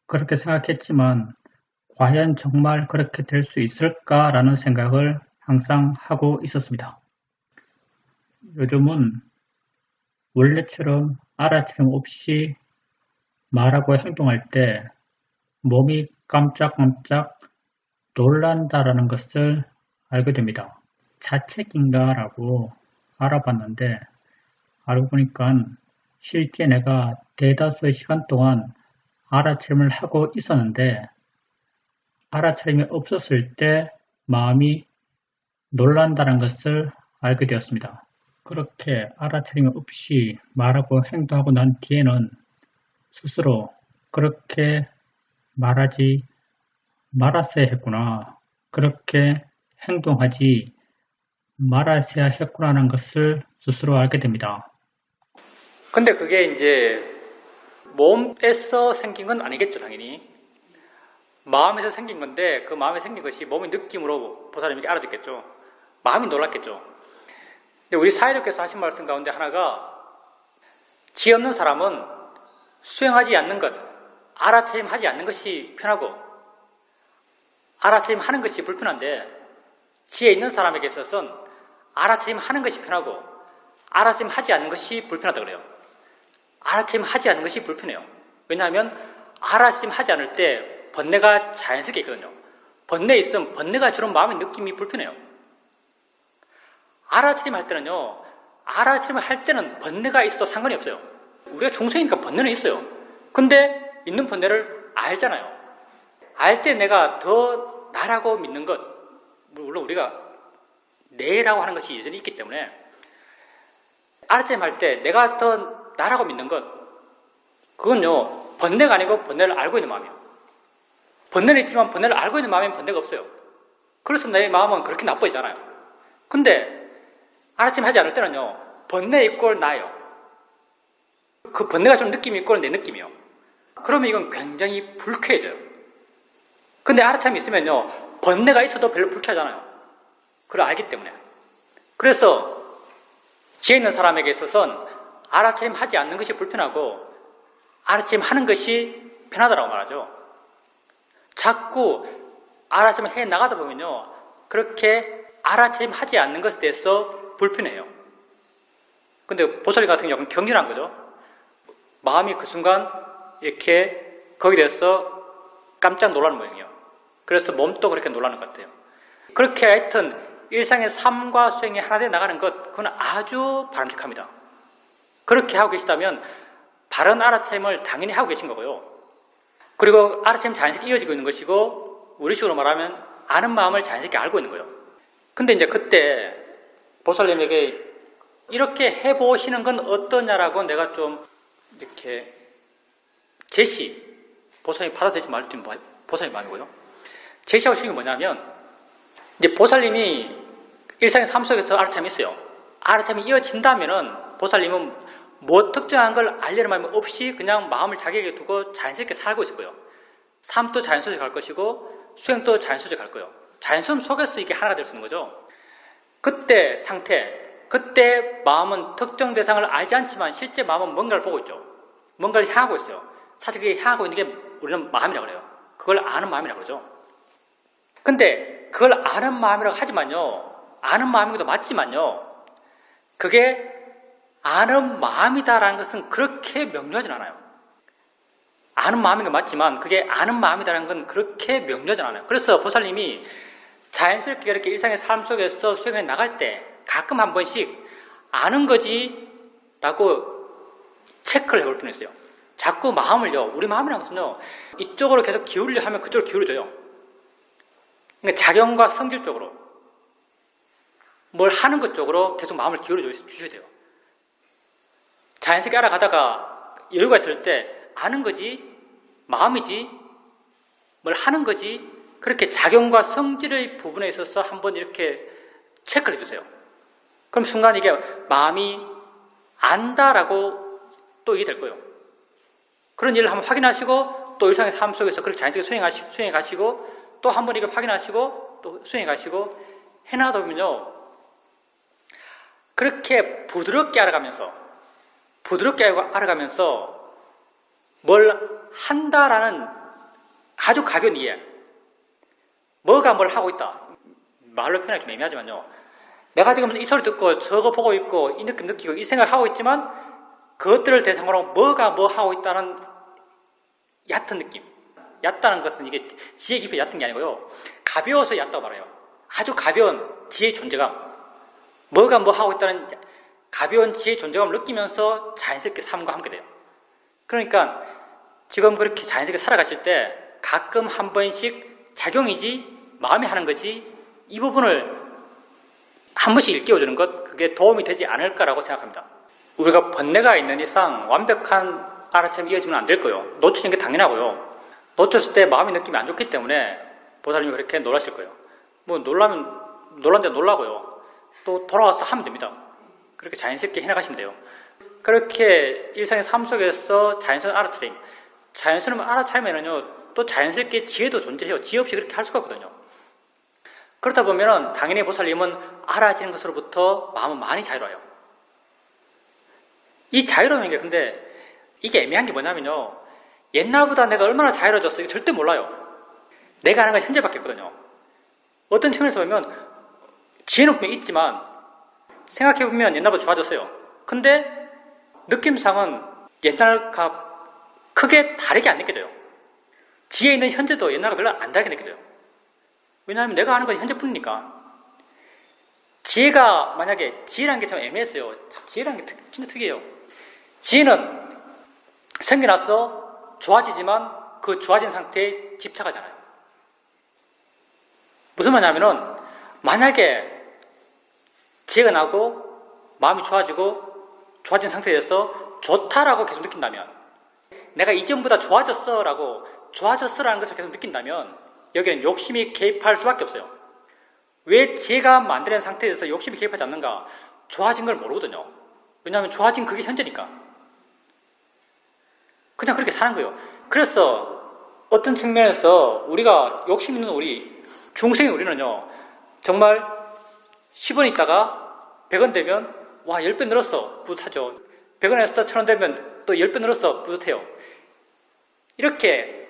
그렇게 생각했지만 과연 정말 그렇게 될 수 있을까라는 생각을 항상 하고 있었습니다. 요즘은 원래처럼 알아차림 없이 말하고 행동할 때 몸이 깜짝깜짝 놀란다라는 것을 알게 됩니다. 자책인가라고 알아봤는데 알고 보니까 실제 내가 대다수의 시간 동안 알아차림을 하고 있었는데 알아차림이 없었을 때 마음이 놀란다는 것을 알게 되었습니다. 그렇게 알아차림 없이 말하고 행동하고 난 뒤에는 스스로 그렇게 말하지 말았어야 했구나, 그렇게 행동하지 말았어야 했구나라는 것을 스스로 알게 됩니다. 근데 그게 이제 몸에서 생긴 건 아니겠죠, 당연히. 마음에서 생긴 건데 그 마음에 생긴 것이 몸의 느낌으로 보살님에게 알아듣겠죠. 마음이 놀랐겠죠. 근데 우리 사회자께서 하신 말씀 가운데 하나가 지 없는 사람은 수행하지 않는 것, 알아차림하지 않는 것이 편하고 알아차림하는 것이 불편한데 지혜 있는 사람에게 있어서는 알아차림하는 것이 편하고 알아차림하지 않는 것이 불편하다 그래요. 알아차림하지 않는 것이 불편해요. 왜냐하면 알아차림하지 않을 때 번뇌가 자연스럽게 있거든요. 번뇌에 있으면 번뇌가 주는 마음의 느낌이 불편해요. 알아차림할 때는요, 알아차림을 할 때는 번뇌가 있어도 상관이 없어요. 우리가 중생이니까 번뇌는 있어요. 근데 있는 번뇌를 알잖아요. 알 때 내가 더 나라고 믿는 것, 물론 우리가 내라고 하는 것이 여전히 있기 때문에 알아차림할 때 내가 더 나라고 믿는 것, 그건요 번뇌가 아니고 번뇌를 알고 있는 마음이에요. 번뇌는 있지만 번뇌를 알고 있는 마음엔 번뇌가 없어요. 그래서 내 마음은 그렇게 나빠지잖아요. 근데 알아차림하지 않을 때는요, 번뇌 이꼴 나예요. 그 번뇌가 좀 느낌이 이꼴 내 느낌이요. 그러면 이건 굉장히 불쾌해져요. 근데 알아차림이 있으면요, 번뇌가 있어도 별로 불쾌하잖아요. 그걸 알기 때문에. 그래서 지혜 있는 사람에게 있어서는 알아차림 하지 않는 것이 불편하고 알아차림 하는 것이 편하다고 말하죠. 자꾸 알아차림 해 나가다 보면요, 그렇게 알아차림 하지 않는 것에 대해서 불편해요. 근데 보살님 같은 경우는 격렬한 거죠. 마음이 그 순간 이렇게 거기에 대해서 깜짝 놀라는 모양이에요. 그래서 몸도 그렇게 놀라는 것 같아요. 그렇게 하여튼 일상의 삶과 수행이 하나 돼 나가는 것, 그건 아주 바람직합니다. 그렇게 하고 계시다면 바른 알아차림을 당연히 하고 계신 거고요. 그리고 알아차림 자연스럽게 이어지고 있는 것이고, 우리식으로 말하면 아는 마음을 자연스럽게 알고 있는 거예요. 근데 이제 그때 보살님에게 이렇게 해보시는 건 어떠냐라고 내가 좀 이렇게 제시, 보살님이 받아들이지 말지 보살님 마음이고요. 제시하고 싶은 게 뭐냐면, 이제 보살님이 일상의 삶 속에서 알아참이 있어요. 알아참이 이어진다면은 보살님은 뭐 특정한 걸 알려는 마음이 없이 그냥 마음을 자기에게 두고 자연스럽게 살고 있을 거예요. 삶도 자연스럽게 갈 것이고 수행도 자연스럽게 갈 거예요. 자연스러움 속에서 이게 하나가 될 수 있는 거죠. 그때 상태, 그때 마음은 특정 대상을 알지 않지만 실제 마음은 뭔가를 보고 있죠. 뭔가를 향하고 있어요. 사실 그게 향하고 있는 게 우리는 마음이라고 그래요. 그걸 아는 마음이라고 그러죠. 근데 그걸 아는 마음이라고 하지만요, 아는 마음인 것도 맞지만요, 그게 아는 마음이다라는 것은 그렇게 명료하진 않아요. 아는 마음인 건 맞지만 그게 아는 마음이다라는 건 그렇게 명료하진 않아요. 그래서 보살님이 자연스럽게 이렇게 일상의 삶 속에서 수행해 나갈 때 가끔 한 번씩 아는 거지 라고 체크를 해볼 필요가 있어요. 자꾸 마음을요, 우리 마음이라는 것은요, 이쪽으로 계속 기울려 하면 그쪽으로 기울여져요. 그러니까 작용과 성질 쪽으로, 뭘 하는 것 쪽으로 계속 마음을 기울여 주셔야 돼요. 자연스럽게 알아가다가 여유가 있을 때 아는 거지, 마음이지, 뭘 하는 거지, 그렇게 작용과 성질의 부분에 있어서 한번 이렇게 체크를 해주세요. 그럼 순간 이게 마음이 안다라고 또 이해될 거예요. 그런 일을 한번 확인하시고 또 일상의 삶 속에서 그렇게 자연스럽게 수행해 가시고 또 한번 이걸 확인하시고 또 수행해 가시고 해나가다 보면요, 그렇게 부드럽게 알아가면서 뭘 한다라는 아주 가벼운 이해, 뭐가 뭘 하고 있다, 말로 표현하기 좀 애매하지만요, 내가 지금 이 소리 듣고 저거 보고 있고 이 느낌 느끼고 이 생각하고 있지만 그것들을 대상으로 뭐가 뭐 하고 있다는 얕은 느낌, 얕다는 것은 이게 지혜 깊이 얕은 게 아니고요, 가벼워서 얕다고 말해요. 아주 가벼운 지혜의 존재감, 뭐가 뭐 하고 있다는 가벼운 지혜의 존재감을 느끼면서 자연스럽게 삶과 함께 돼요. 그러니까 지금 그렇게 자연스럽게 살아가실 때 가끔 한 번씩 작용이지 마음이 하는 거지, 이 부분을 한 번씩 일깨워주는 것, 그게 도움이 되지 않을까라고 생각합니다. 우리가 번뇌가 있는 이상 완벽한 알아참이 이어지면 안 될 거예요. 놓치는 게 당연하고요. 놓쳤을 때 마음의 느낌이 안 좋기 때문에 보살님이 그렇게 놀라실 거예요. 뭐 놀란데 놀라고요. 또 돌아와서 하면 됩니다. 그렇게 자연스럽게 해나가시면 돼요. 그렇게 일상의 삶 속에서 자연스러운 알아차림, 자연스러운 알아차리면은요, 또 자연스럽게 지혜도 존재해요. 지혜 없이 그렇게 할 수가 없거든요. 그렇다 보면은 당연히 보살님은 알아지는 것으로부터 마음은 많이 자유로워요. 이 자유로운 게 근데 이게 애매한 게 뭐냐면요, 옛날보다 내가 얼마나 자유로워졌어 이거 절대 몰라요. 내가 하는 건 현재밖에 없거든요. 어떤 측면에서 보면 지혜는 분명히 있지만 생각해보면 옛날보다 좋아졌어요. 근데 느낌상은 옛날과 크게 다르게 안 느껴져요. 지혜 있는 현재도 옛날과 별로 안 다르게 느껴져요. 왜냐하면 내가 하는 건 현재뿐이니까. 지혜가 만약에, 지혜라는 게 참 애매했어요. 참 지혜라는 게 진짜 특이해요. 지혜는 생겨났어, 좋아지지만 그 좋아진 상태에 집착하잖아요. 무슨 말이냐면은 만약에 지혜가 나고 마음이 좋아진 상태에서 좋다라고 계속 느낀다면, 내가 이전보다 좋아졌어라고 좋아졌어라는 것을 계속 느낀다면 여기는 욕심이 개입할 수밖에 없어요. 왜 지혜가 만드는 상태에서 욕심이 개입하지 않는가? 좋아진 걸 모르거든요. 왜냐하면 좋아진 그게 현재니까. 그냥 그렇게 사는 거예요. 그래서 어떤 측면에서 우리가 욕심 있는 우리, 중생의 우리는요, 정말 10원 있다가 100원 되면 와 10배 늘었어, 뿌듯하죠. 100원에서 1000원 되면 또 10배 늘었어, 뿌듯해요. 이렇게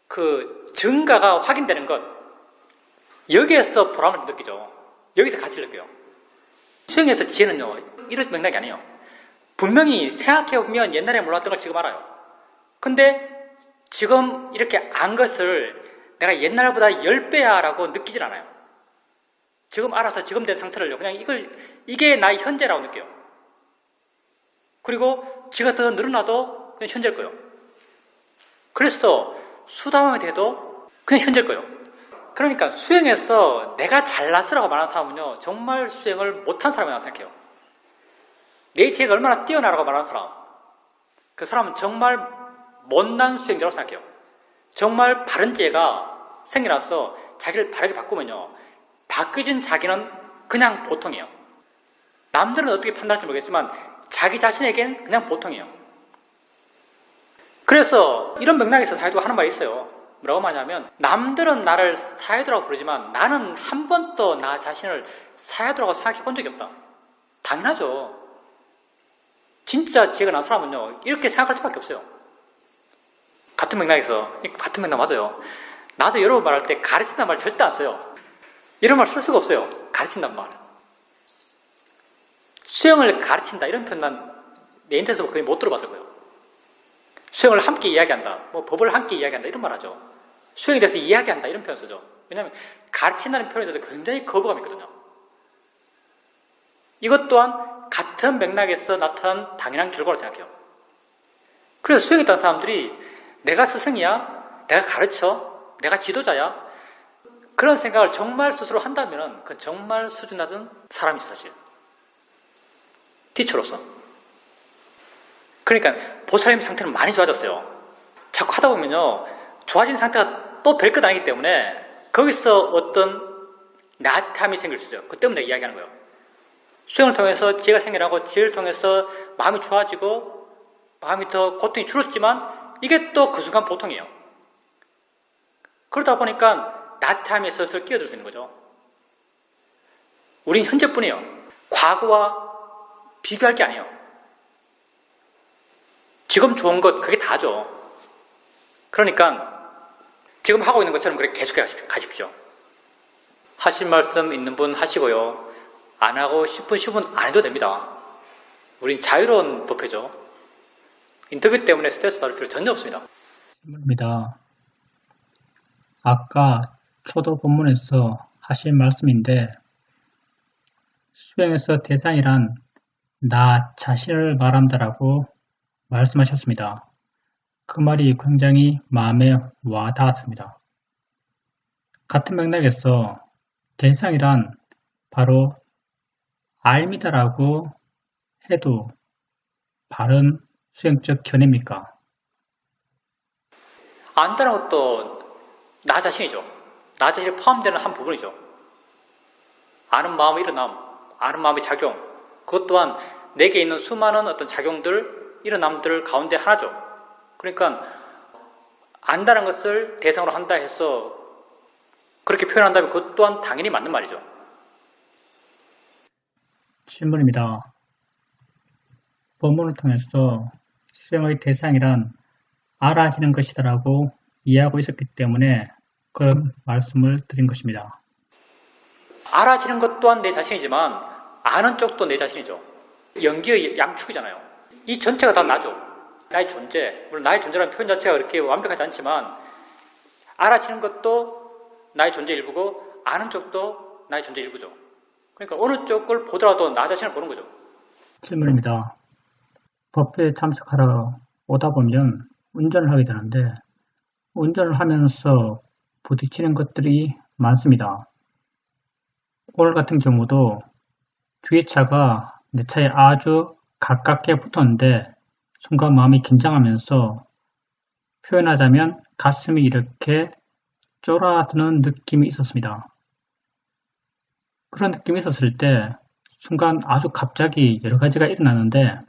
그 증가가 확인되는 것, 여기에서 보람을 느끼죠. 여기서 가치를 느껴요. 수행에서 지혜는요, 이런 맥락이 아니에요. 분명히 생각해보면 옛날에 몰랐던 걸 지금 알아요. 근데 지금 이렇게 안 것을 내가 옛날보다 10배야 라고 느끼질 않아요. 지금 알아서 지금 된 상태를요, 그냥 이게 나의 현재라고 느껴요. 그리고 지가 더 늘어나도 그냥 현재일 거예요. 그래서 수다방이 돼도 그냥 현재일 거예요. 그러니까 수행에서 내가 잘났으라고 말하는 사람은요, 정말 수행을 못한 사람이라고 생각해요. 내 지혜가 얼마나 뛰어나라고 말하는 사람, 그 사람은 정말 못난 수행자라고 생각해요. 정말 바른 지혜가 생겨나서 자기를 바르게 바꾸면요, 바뀌어진 자기는 그냥 보통이에요. 남들은 어떻게 판단할지 모르겠지만 자기 자신에겐 그냥 보통이에요. 그래서 이런 맥락에서 사회도가 하는 말이 있어요. 뭐라고 말하냐면, 남들은 나를 사회도라고 부르지만 나는 한 번도 나 자신을 사회도라고 생각해 본 적이 없다. 당연하죠. 진짜 지혜가 난 사람은요, 이렇게 생각할 수밖에 없어요. 같은 맥락에서, 같은 맥락 맞아요. 나도 여러분 말할 때 가르친다는 말 절대 안 써요. 이런 말 쓸 수가 없어요. 가르친다는 말. 수영을 가르친다 이런 표현 난 내 인터넷에서 거의 못 들어봤을 거예요. 수영을 함께 이야기한다, 뭐 법을 함께 이야기한다 이런 말 하죠. 수영에 대해서 이야기한다 이런 표현 쓰죠. 왜냐하면 가르친다는 표현에 대해서 굉장히 거부감이 있거든요. 이것 또한 같은 맥락에서 나타난 당연한 결과라고 생각해요. 그래서 수영에 있던 사람들이 내가 스승이야, 내가 가르쳐, 내가 지도자야, 그런 생각을 정말 스스로 한다면 그 정말 수준 낮은 사람이죠, 사실. 티처로서. 그러니까 보살님 상태는 많이 좋아졌어요. 자꾸 하다 보면요, 좋아진 상태가 또 별 것 아니기 때문에 거기서 어떤 나태함이 생길 수 있어요. 그 때문에 내가 이야기하는 거예요. 수행을 통해서 지혜가 생겨나고 지혜를 통해서 마음이 좋아지고 마음이 더 고통이 줄었지만 이게 또 그 순간 보통이에요. 그러다 보니까 나태함이 슬슬 끼어들 수 있는 거죠. 우린 현재뿐이에요. 과거와 비교할 게 아니에요. 지금 좋은 것 그게 다죠. 그러니까 지금 하고 있는 것처럼 그렇게 계속해 가십시오. 하실 말씀 있는 분 하시고요. 안 하고 싶으신 분 안 해도 됩니다. 우린 자유로운 법회죠. 인터뷰 때문에 스트레스 받을 필요 전혀 없습니다. 질문입니다. 아까 초도 본문에서 하신 말씀인데, 수행에서 대상이란 나 자신을 말한다라고 말씀하셨습니다. 그 말이 굉장히 마음에 와 닿았습니다. 같은 맥락에서 대상이란 바로 알미다라고 해도 바른 수행적 견해입니까? 안다는 것도 나 자신이죠. 나 자신이 포함되는 한 부분이죠. 아는 마음의 일어남, 아는 마음의 작용, 그것 또한 내게 있는 수많은 어떤 작용들, 일어남들 가운데 하나죠. 그러니까 안다는 것을 대상으로 한다 해서 그렇게 표현한다면 그것 또한 당연히 맞는 말이죠. 질문입니다. 본문을 통해서 수행의 대상이란 알아지는 것이다라고 이해하고 있었기 때문에 그런 말씀을 드린 것입니다. 알아지는 것 또한 내 자신이지만 아는 쪽도 내 자신이죠. 연기의 양축이잖아요. 이 전체가 다 나죠. 나의 존재, 물론 나의 존재라는 표현 자체가 그렇게 완벽하지 않지만 알아지는 것도 나의 존재 일부고 아는 쪽도 나의 존재 일부죠. 그러니까 어느 쪽을 보더라도 나 자신을 보는 거죠. 질문입니다. 법회에 참석하러 오다 보면 운전을 하게 되는데 운전을 하면서 부딪히는 것들이 많습니다. 오늘 같은 경우도 뒤에 차가 내 차에 아주 가깝게 붙었는데 순간 마음이 긴장하면서 표현하자면 가슴이 이렇게 쫄아드는 느낌이 있었습니다. 그런 느낌이 있었을 때 순간 아주 갑자기 여러 가지가 일어나는데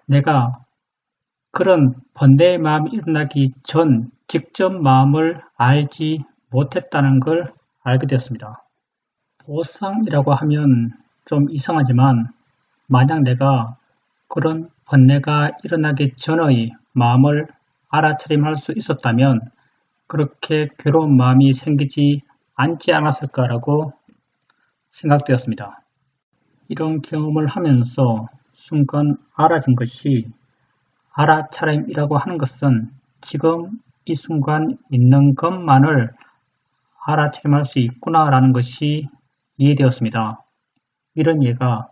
내가 그런 번뇌의 마음이 일어나기 전 직접 마음을 알지 못했다는 걸 알게 되었습니다. 보상이라고 하면 좀 이상하지만 만약 내가 그런 번뇌가 일어나기 전의 마음을 알아차림할 수 있었다면 그렇게 괴로운 마음이 생기지 않지 않았을까라고 생각되었습니다. 이런 경험을 하면서 순간 알아진 것이 알아차림이라고 하는 것은 지금 이 순간 있는 것만을 알아차림할 수 있구나라는 것이 이해되었습니다. 이런 이해가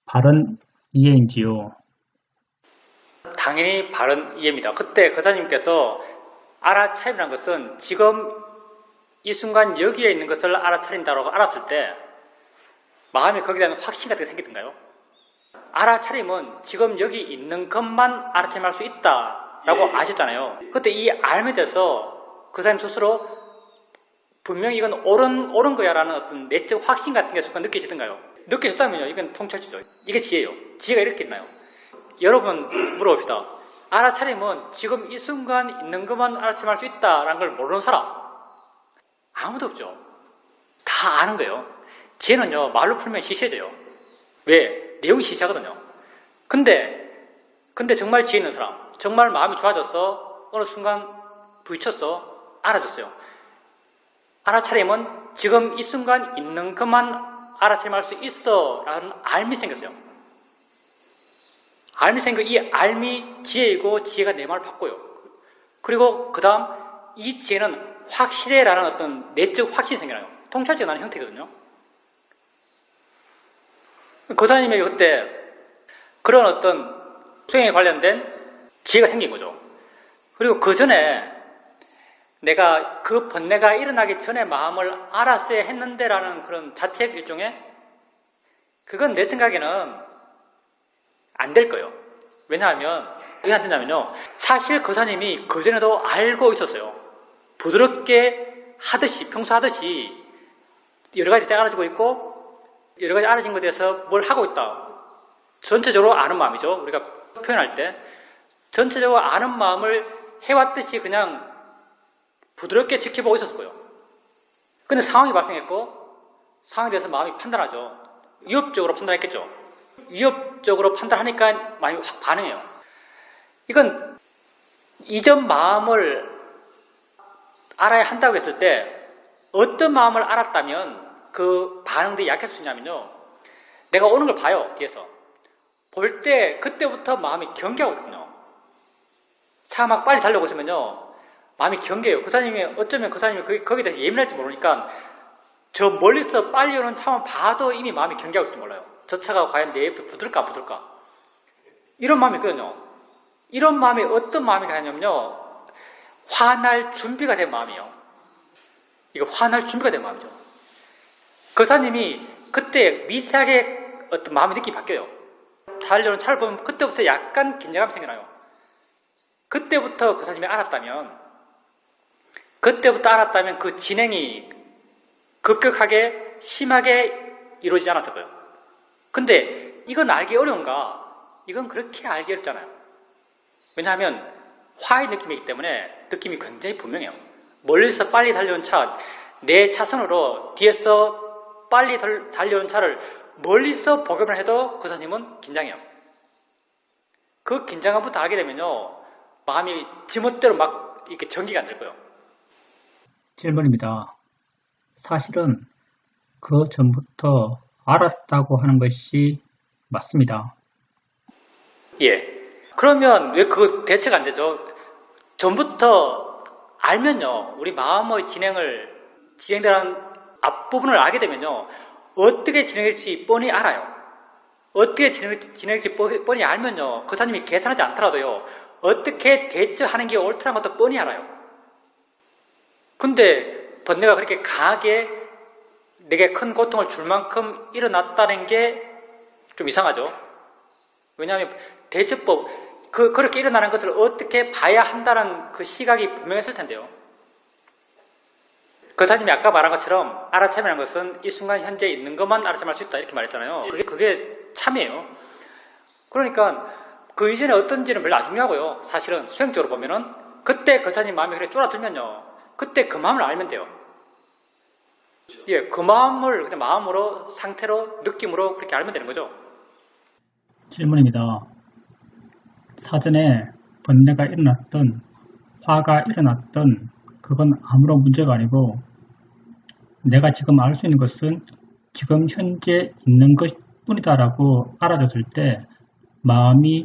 바른 이해인지요? 당연히 바른 이해입니다. 그때 거사님께서 알아차림이라는 것은 지금 이 순간 여기에 있는 것을 알아차린다고 알았을 때 마음에 거기에 대한 확신 같은 게 생기던가요? 알아차림은 지금 여기 있는 것만 알아차림할 수 있다라고 아셨잖아요. 그때 이 알에 대해서 그 사람 스스로 분명히 이건 옳은 거야라는 어떤 내적 확신 같은 게 순간 느껴지던가요? 느껴졌다면요, 이건 통찰지죠. 이게 지혜예요. 지혜가 이렇게 있나요? 여러분 물어봅시다. 알아차림은 지금 이 순간 있는 것만 알아차림할 수 있다라는 걸 모르는 사람 아무도 없죠. 다 아는 거예요. 지혜는요, 말로 풀면 시시해져요. 왜? 내용이 시시하거든요. 근데 정말 지혜 있는 사람, 정말 마음이 좋아져서 어느 순간 부딪혔어, 알아졌어요. 알아차림은 지금 이 순간 있는 것만 알아차림할 수 있어 라는 알미 생겼어요. 알미 생겨, 이 알미 지혜이고 지혜가 내 말을 바꿔요. 그리고 그 다음 이 지혜는 확실해 라는 어떤 내적 확신이 생겨나요. 통찰지가 나는 형태거든요. 거사님에게 그때 그런 어떤 수행에 관련된 지혜가 생긴 거죠. 그리고 그 전에 내가 그 번뇌가 일어나기 전에 마음을 알았어야 했는데라는 그런 자책 일종의 그건 내 생각에는 안 될 거예요. 왜냐하면 왜 안 되냐면요. 사실 거사님이 그전에도 알고 있었어요. 부드럽게 하듯이 평소 하듯이 여러 가지 알아지고 있고 여러 가지 알아진 것에 대해서 뭘 하고 있다. 전체적으로 아는 마음이죠. 우리가 표현할 때 전체적으로 아는 마음을 해왔듯이 그냥 부드럽게 지켜보고 있었을 거예요. 근데 상황이 발생했고 상황에 대해서 마음이 판단하죠. 위협적으로 판단했겠죠. 위협적으로 판단하니까 마음이 확 반응해요. 이건 이전 마음을 알아야 한다고 했을 때 어떤 마음을 알았다면 그 반응들이 약해질 수 있냐면요. 내가 오는 걸 봐요. 뒤에서. 볼 때 그때부터 마음이 경계하고 있거든요. 차가 막 빨리 달려오고 있으면요. 마음이 경계해요. 어쩌면 그 사람이 거기에 대해서 예민할지 모르니까 저 멀리서 빨리 오는 차만 봐도 이미 마음이 경계하고 있을지 몰라요. 저 차가 과연 내 옆에 붙을까 안 붙을까. 이런 마음이 있거든요. 이런 마음이 어떤 마음이 가냐면요. 화날 준비가 된 마음이에요. 이거 화날 준비가 된 마음이죠. 거사님이 그때 미세하게 어떤 마음의 느낌이 바뀌어요. 달려오는 차를 보면 그때부터 약간 긴장감이 생겨나요. 그때부터 거사님이 알았다면 그 진행이 급격하게 심하게 이루어지지 않았을 거예요. 근데 이건 알기 어려운가? 이건 그렇게 알기 어렵잖아요. 왜냐하면 화의 느낌이기 때문에 느낌이 굉장히 분명해요. 멀리서 빨리 달려온 차, 내 차선으로 뒤에서 빨리 달려온 차를 멀리서 보기만 해도 거사님은 긴장해요. 그 긴장감부터 알게 되면요. 마음이 지멋대로 막 이렇게 전기가 안 될 거예요. 질문입니다. 사실은 그 전부터 알았다고 하는 것이 맞습니다. 예. 그러면 왜 그 대체가 안 되죠? 전부터 알면요. 우리 마음의 진행되는 앞부분을 알게 되면요. 어떻게 진행될지 뻔히 알아요. 어떻게 진행될지 뻔히 알면요. 거사님이 계산하지 않더라도요. 어떻게 대처하는 게 옳다는 것도 뻔히 알아요. 근데 번뇌가 그렇게 강하게 내게 큰 고통을 줄 만큼 일어났다는 게 좀 이상하죠. 왜냐하면 대처법, 그렇게 일어나는 것을 어떻게 봐야 한다는 그 시각이 분명했을 텐데요. 거사님이 아까 말한 것처럼 알아차림이라는 것은 이 순간 현재 있는 것만 알아차림할 수 있다 이렇게 말했잖아요. 그게 참이에요. 그러니까 그 이전에 어떤지는 별로 안 중요하고요. 사실은 수행적으로 보면은 그때 거사님 마음이 그렇게 쫄아들면요. 그때 그 마음을 알면 돼요. 예, 그 마음을 그냥 마음으로, 상태로, 느낌으로 그렇게 알면 되는 거죠. 질문입니다. 사전에 번뇌가 일어났던, 화가 일어났던 그건 아무런 문제가 아니고 내가 지금 알 수 있는 것은 지금 현재 있는 것뿐이다라고 알아졌을 때 마음이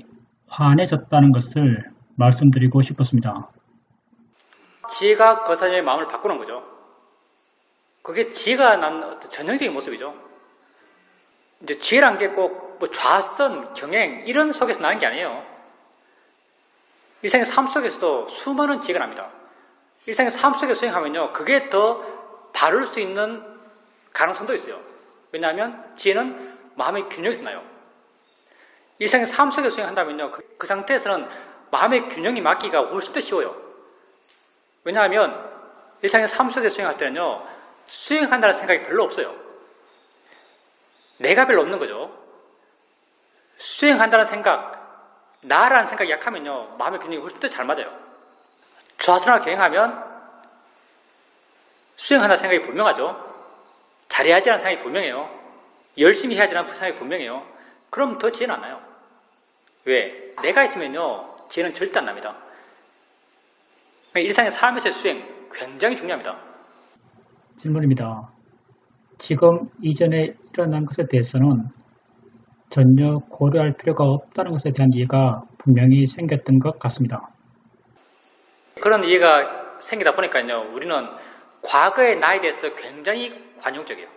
환해졌다는 것을 말씀드리고 싶었습니다. 지혜가 거사님의 마음을 바꾸는 거죠. 그게 지혜가 난 어떤 전형적인 모습이죠. 이제 지혜란 게 꼭 뭐 좌선, 경행 이런 속에서 나는 게 아니에요. 일생의 삶 속에서도 수많은 지혜가 납니다. 일생의 삶 속에 수행하면요. 그게 더 바를 수 있는 가능성도 있어요. 왜냐하면 지혜는 마음의 균형이 나요. 일상의 삶 속에 수행한다면요, 그 상태에서는 마음의 균형이 맞기가 훨씬 더 쉬워요. 왜냐하면 일상의 삶 속에 수행할 때는요, 수행한다는 생각이 별로 없어요. 내가 별로 없는 거죠. 수행한다는 생각, 나라는 생각이 약하면요, 마음의 균형이 훨씬 더 잘 맞아요. 좌선을 경행하면 수행한다는 생각이 분명하죠. 잘해야지 하는 생각이 분명해요. 열심히 해야지 하는 생각이 분명해요. 그럼 더 지혜는 안 나요. 왜? 내가 있으면요, 지혜는 절대 안 납니다. 일상의 삶에서의 수행 굉장히 중요합니다. 질문입니다. 지금 이전에 일어난 것에 대해서는 전혀 고려할 필요가 없다는 것에 대한 이해가 분명히 생겼던 것 같습니다. 그런 이해가 생기다 보니까요, 우리는 과거의 나에 대해서 굉장히 관용적이에요.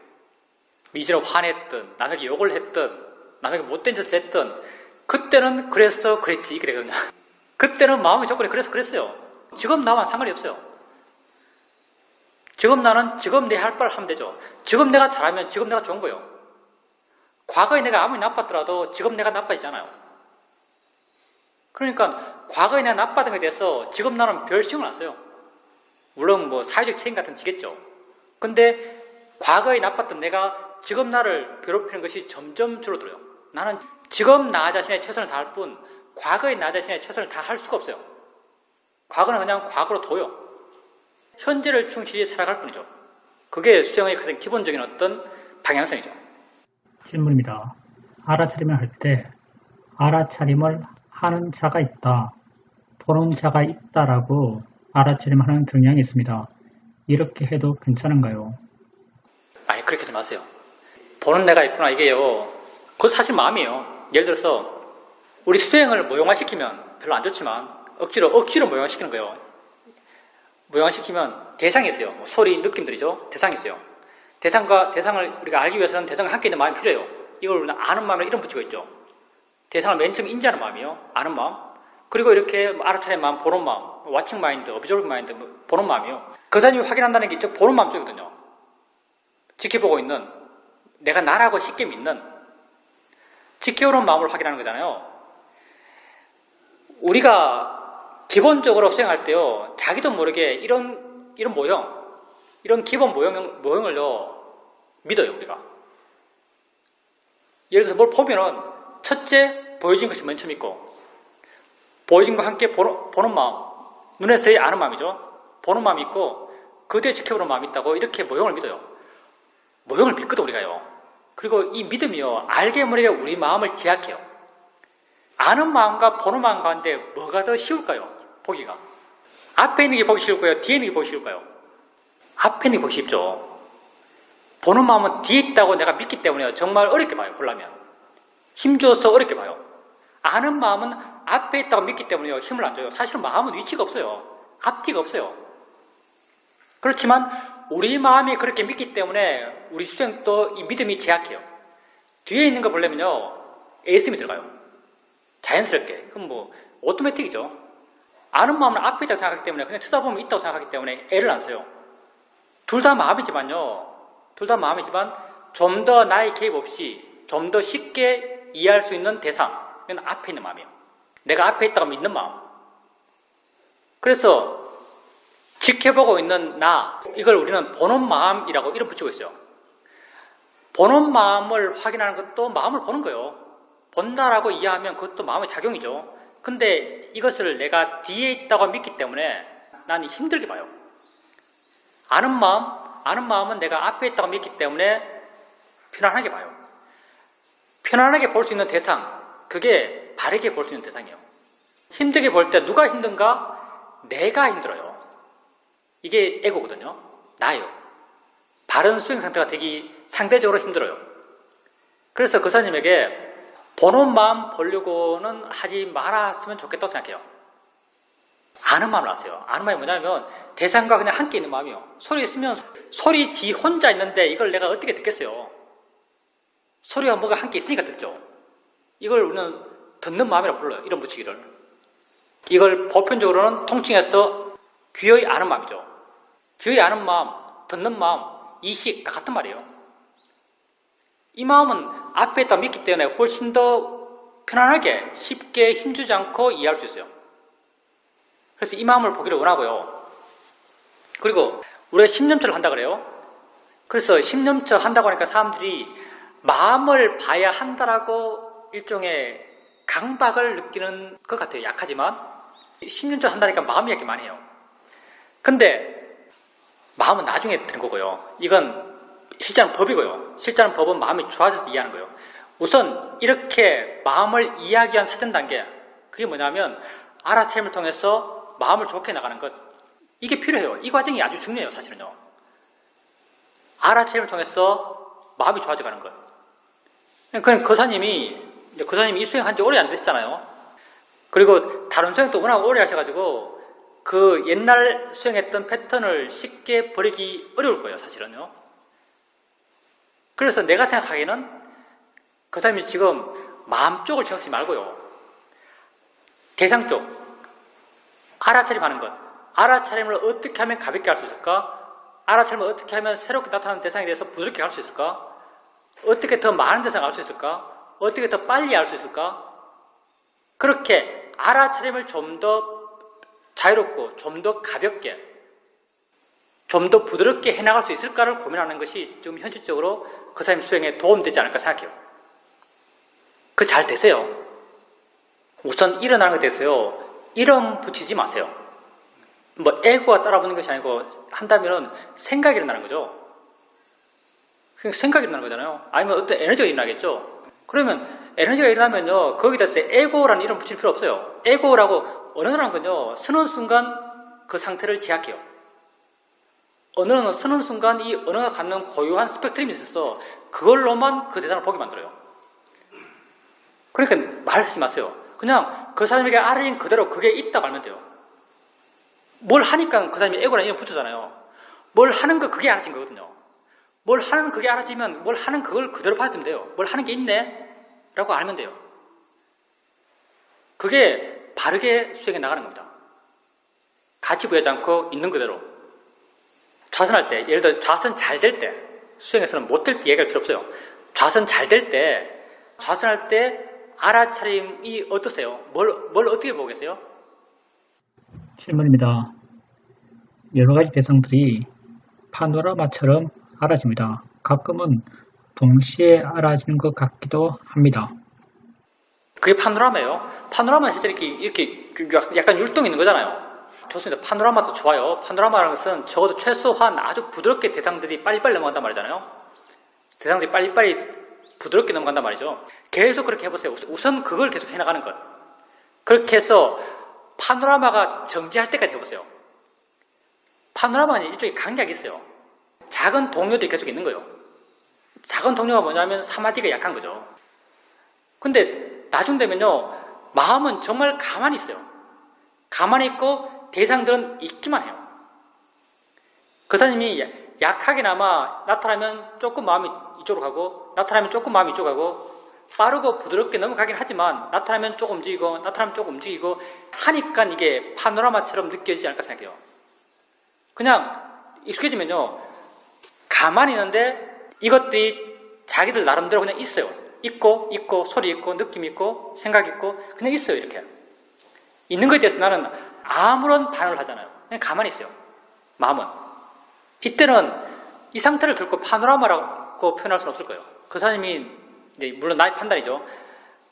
미지로 화냈든, 남에게 욕을 했든, 남에게 못된 짓을 했든, 그때는 그래서 그랬지, 그랬거든요. 그때는 마음의 조건이 그래서 그랬어요. 지금 나만 상관이 없어요. 지금 나는 지금 내 할 바를 하면 되죠. 지금 내가 잘하면 지금 내가 좋은 거예요. 과거에 내가 아무리 나빴더라도 지금 내가 나빠지잖아요. 그러니까 과거에 내가 나빴던 것에 대해서 지금 나는 별 신경 안 써요. 물론 뭐 사회적 책임 같은 건 지겠죠. 근데 과거에 나빴던 내가 지금 나를 괴롭히는 것이 점점 줄어들어요. 나는 지금 나 자신의 최선을 다할 뿐 과거의 나 자신의 최선을 다할 수가 없어요. 과거는 그냥 과거로 둬요. 현재를 충실히 살아갈 뿐이죠. 그게 수행의 가장 기본적인 어떤 방향성이죠. 질문입니다. 알아차림을 할 때 알아차림을 하는 자가 있다, 보는 자가 있다라고 알아차림하는 경향이 있습니다. 이렇게 해도 괜찮은가요? 아니, 그렇게 하지 마세요. 보는 내가 있구나, 이게요. 그것 사실 마음이에요. 예를 들어서 우리 수행을 모형화시키면 별로 안 좋지만 억지로 모형화시키는 거예요. 모형화시키면 대상이 있어요. 소리, 느낌들이죠. 대상이 있어요. 대상을 우리가 알기 위해서는 대상과 함께 있는 마음이 필요해요. 이걸 우리는 아는 마음을 이름 붙이고 있죠. 대상을 맨 처음 인지하는 마음이요. 아는 마음. 그리고 이렇게 알아차리는 마음, 보는 마음, 와칭 마인드, 어비저브 마인드, 보는 마음이요. 그 사람이 확인한다는 게 즉 보는 마음 쪽이거든요. 지켜보고 있는, 내가 나라고 쉽게 믿는, 지켜오는 마음을 확인하는 거잖아요. 우리가 기본적으로 수행할 때요, 자기도 모르게 이런 모형, 이런 기본 모형을요, 믿어요, 우리가. 예를 들어서 뭘 보면은, 첫째, 보여진 것이 맨 처음 있고, 보여진 것과 함께 보는 마음, 눈에서의 아는 마음이죠. 보는 마음이 있고, 그 뒤에 지켜보는 마음이 있다고 이렇게 모형을 믿어요. 모형을 믿거든, 우리가요. 그리고 이 믿음이요, 알게 모르게 우리 마음을 제약해요. 아는 마음과 보는 마음 가운데 뭐가 더 쉬울까요? 보기가. 앞에 있는 게 보기 쉬울까요? 뒤에 있는 게 보기 쉬울까요? 앞에 있는 게 보기 쉽죠. 보는 마음은 뒤에 있다고 내가 믿기 때문에 정말 어렵게 봐요, 보려면. 힘줘서 어렵게 봐요. 아는 마음은 앞에 있다고 믿기 때문에 힘을 안 줘요. 사실은 마음은 위치가 없어요. 앞뒤가 없어요. 그렇지만 우리 마음이 그렇게 믿기 때문에 우리 수행도 이 믿음이 제약해요. 뒤에 있는 거 보려면요, 애씀이 들어가요. 자연스럽게. 그럼 뭐 오토매틱이죠. 아는 마음은 앞에 있다고 생각하기 때문에 그냥 쳐다보면 있다고 생각하기 때문에 애를 안 써요. 둘 다 마음이지만요, 둘 다 마음이지만 좀 더 나의 개입 없이 좀 더 쉽게 이해할 수 있는 대상, 이건 앞에 있는 마음이에요. 내가 앞에 있다고 믿는 마음. 그래서 지켜보고 있는 나, 이걸 우리는 보는 마음이라고 이름 붙이고 있어요. 보는 마음을 확인하는 것도 마음을 보는 거예요. 본다라고 이해하면 그것도 마음의 작용이죠. 근데 이것을 내가 뒤에 있다고 믿기 때문에 난 힘들게 봐요. 아는 마음은 내가 앞에 있다고 믿기 때문에 편안하게 봐요. 편안하게 볼 수 있는 대상, 그게 바르게 볼 수 있는 대상이에요. 힘들게 볼 때 누가 힘든가? 내가 힘들어요. 이게 에고거든요. 나예요. 바른 수행 상태가 되기 상대적으로 힘들어요. 그래서 그 사님에게 보는 마음 보려고는 하지 말았으면 좋겠다고 생각해요. 아는 마음을 하세요. 아는 마음이 뭐냐면 대상과 그냥 함께 있는 마음이요. 소리 있으면 소리 지 혼자 있는데 이걸 내가 어떻게 듣겠어요? 소리와 뭐가 함께 있으니까 듣죠. 이걸 우리는 듣는 마음이라고 불러요. 이런 붙이기를. 이걸 보편적으로는 통칭해서 귀의 아는 마음이죠. 귀의 아는 마음, 듣는 마음, 이식 다 같은 말이에요. 이 마음은 앞에 있다 믿기 때문에 훨씬 더 편안하게 쉽게 힘주지 않고 이해할 수 있어요. 그래서 이 마음을 보기를 원하고요. 그리고 우리가 신념처를 한다 그래요. 그래서 신념처 한다고 하니까 사람들이 마음을 봐야 한다라고 일종의 강박을 느끼는 것 같아요. 약하지만 신념처 한다니까 마음 이야기 많이 해요. 근데 마음은 나중에 되는 거고요. 이건 실제는 법이고요. 실제는 법은 마음이 좋아져서 이해하는 거예요. 우선 이렇게 마음을 이야기한 사전 단계, 그게 뭐냐면 알아차림을 통해서 마음을 좋게 나가는 것, 이게 필요해요. 이 과정이 아주 중요해요. 사실은요. 알아차림을 통해서 마음이 좋아져가는 것. 그럼 거사님이 이 수행한 지 오래 안 됐잖아요. 그리고 다른 수행도 워낙 오래 하셔가지고 그 옛날 수행했던 패턴을 쉽게 버리기 어려울 거예요. 사실은요. 그래서 내가 생각하기에는 그 사람이 지금 마음 쪽을 신경 쓰지 말고요. 대상 쪽, 알아차림하는 것. 알아차림을 어떻게 하면 가볍게 할 수 있을까? 알아차림을 어떻게 하면 새롭게 나타나는 대상에 대해서 부드럽게 할 수 있을까? 어떻게 더 많은 대상을 알 수 있을까? 어떻게 더 빨리 알 수 있을까? 그렇게 알아차림을 좀 더 자유롭고 좀 더 가볍게 좀 더 부드럽게 해나갈 수 있을까를 고민하는 것이 지금 현실적으로 그 사람의 수행에 도움되지 않을까 생각해요. 그 잘 되세요. 우선 일어나는 것에 대해서요. 이름 붙이지 마세요. 뭐 에고가 따라붙는 것이 아니고 한다면은 생각이 일어나는 거죠. 그냥 생각이 일어나는 거잖아요. 아니면 어떤 에너지가 일어나겠죠. 그러면 에너지가 일어나면요. 거기다 에고라는 이름 붙일 필요 없어요. 에고라고 언어라는 건요. 쓰는 순간 그 상태를 제약해요. 언어는 쓰는 순간 이 언어가 갖는 고유한 스펙트럼이 있어서 그걸로만 그 대상을 보게 만들어요. 그러니까 말 쓰지 마세요. 그냥 그 사람에게 알아진 그대로 그게 있다고 알면 돼요. 뭘 하니까 그 사람이 에고라는 이름 붙였잖아요. 뭘 하는 거 그게 알아진 거거든요. 뭘 하는 그게 알아지면 뭘 하는 그걸 그대로 받아들이면 돼요. 뭘 하는 게 있네? 라고 알면 돼요. 그게 바르게 수행해 나가는 겁니다. 같이 부여하지 않고 있는 그대로. 좌선할 때, 예를 들어 좌선 잘 될 때, 수행에서는 못 될 때 얘기할 필요 없어요. 좌선 잘 될 때, 좌선할 때 알아차림이 어떠세요? 뭘 어떻게 보고 계세요? 질문입니다. 여러 가지 대상들이 파노라마처럼 알아집니다. 가끔은 동시에 알아지는 것 같기도 합니다. 그게 파노라마예요. 파노라마는 실제 이렇게 약간 율동이 있는 거잖아요. 좋습니다. 파노라마도 좋아요. 파노라마라는 것은 적어도 최소한 아주 부드럽게 대상들이 빨리빨리 넘어간단 말이잖아요. 대상들이 빨리빨리 부드럽게 넘어간단 말이죠. 계속 그렇게 해보세요. 우선 그걸 계속 해나가는 것. 그렇게 해서 파노라마가 정지할 때까지 해보세요. 파노라마는 일종의 간격이 있어요. 작은 동료들이 계속 있는 거예요. 작은 동료가 뭐냐면 사마디가 약한 거죠. 근데 나중 되면요. 마음은 정말 가만히 있어요. 가만히 있고 대상들은 있기만 해요. 그 사람이 약하게나마 나타나면 조금 마음이 이쪽으로 가고 나타나면 조금 마음이 이쪽으로 가고 빠르고 부드럽게 넘어가긴 하지만 나타나면 조금 움직이고 나타나면 조금 움직이고 하니까 이게 파노라마처럼 느껴지지 않을까 생각해요. 그냥 익숙해지면요. 가만히 있는데 이것들이 자기들 나름대로 그냥 있어요. 있고 소리 있고 느낌 있고 생각 있고 그냥 있어요. 이렇게. 있는 것에 대해서 나는 아무런 반응을 하잖아요. 그냥 가만히 있어요. 마음은. 이때는 이 상태를 결코 파노라마라고 표현할 수는 없을 거예요. 그 사람이 물론 나의 판단이죠.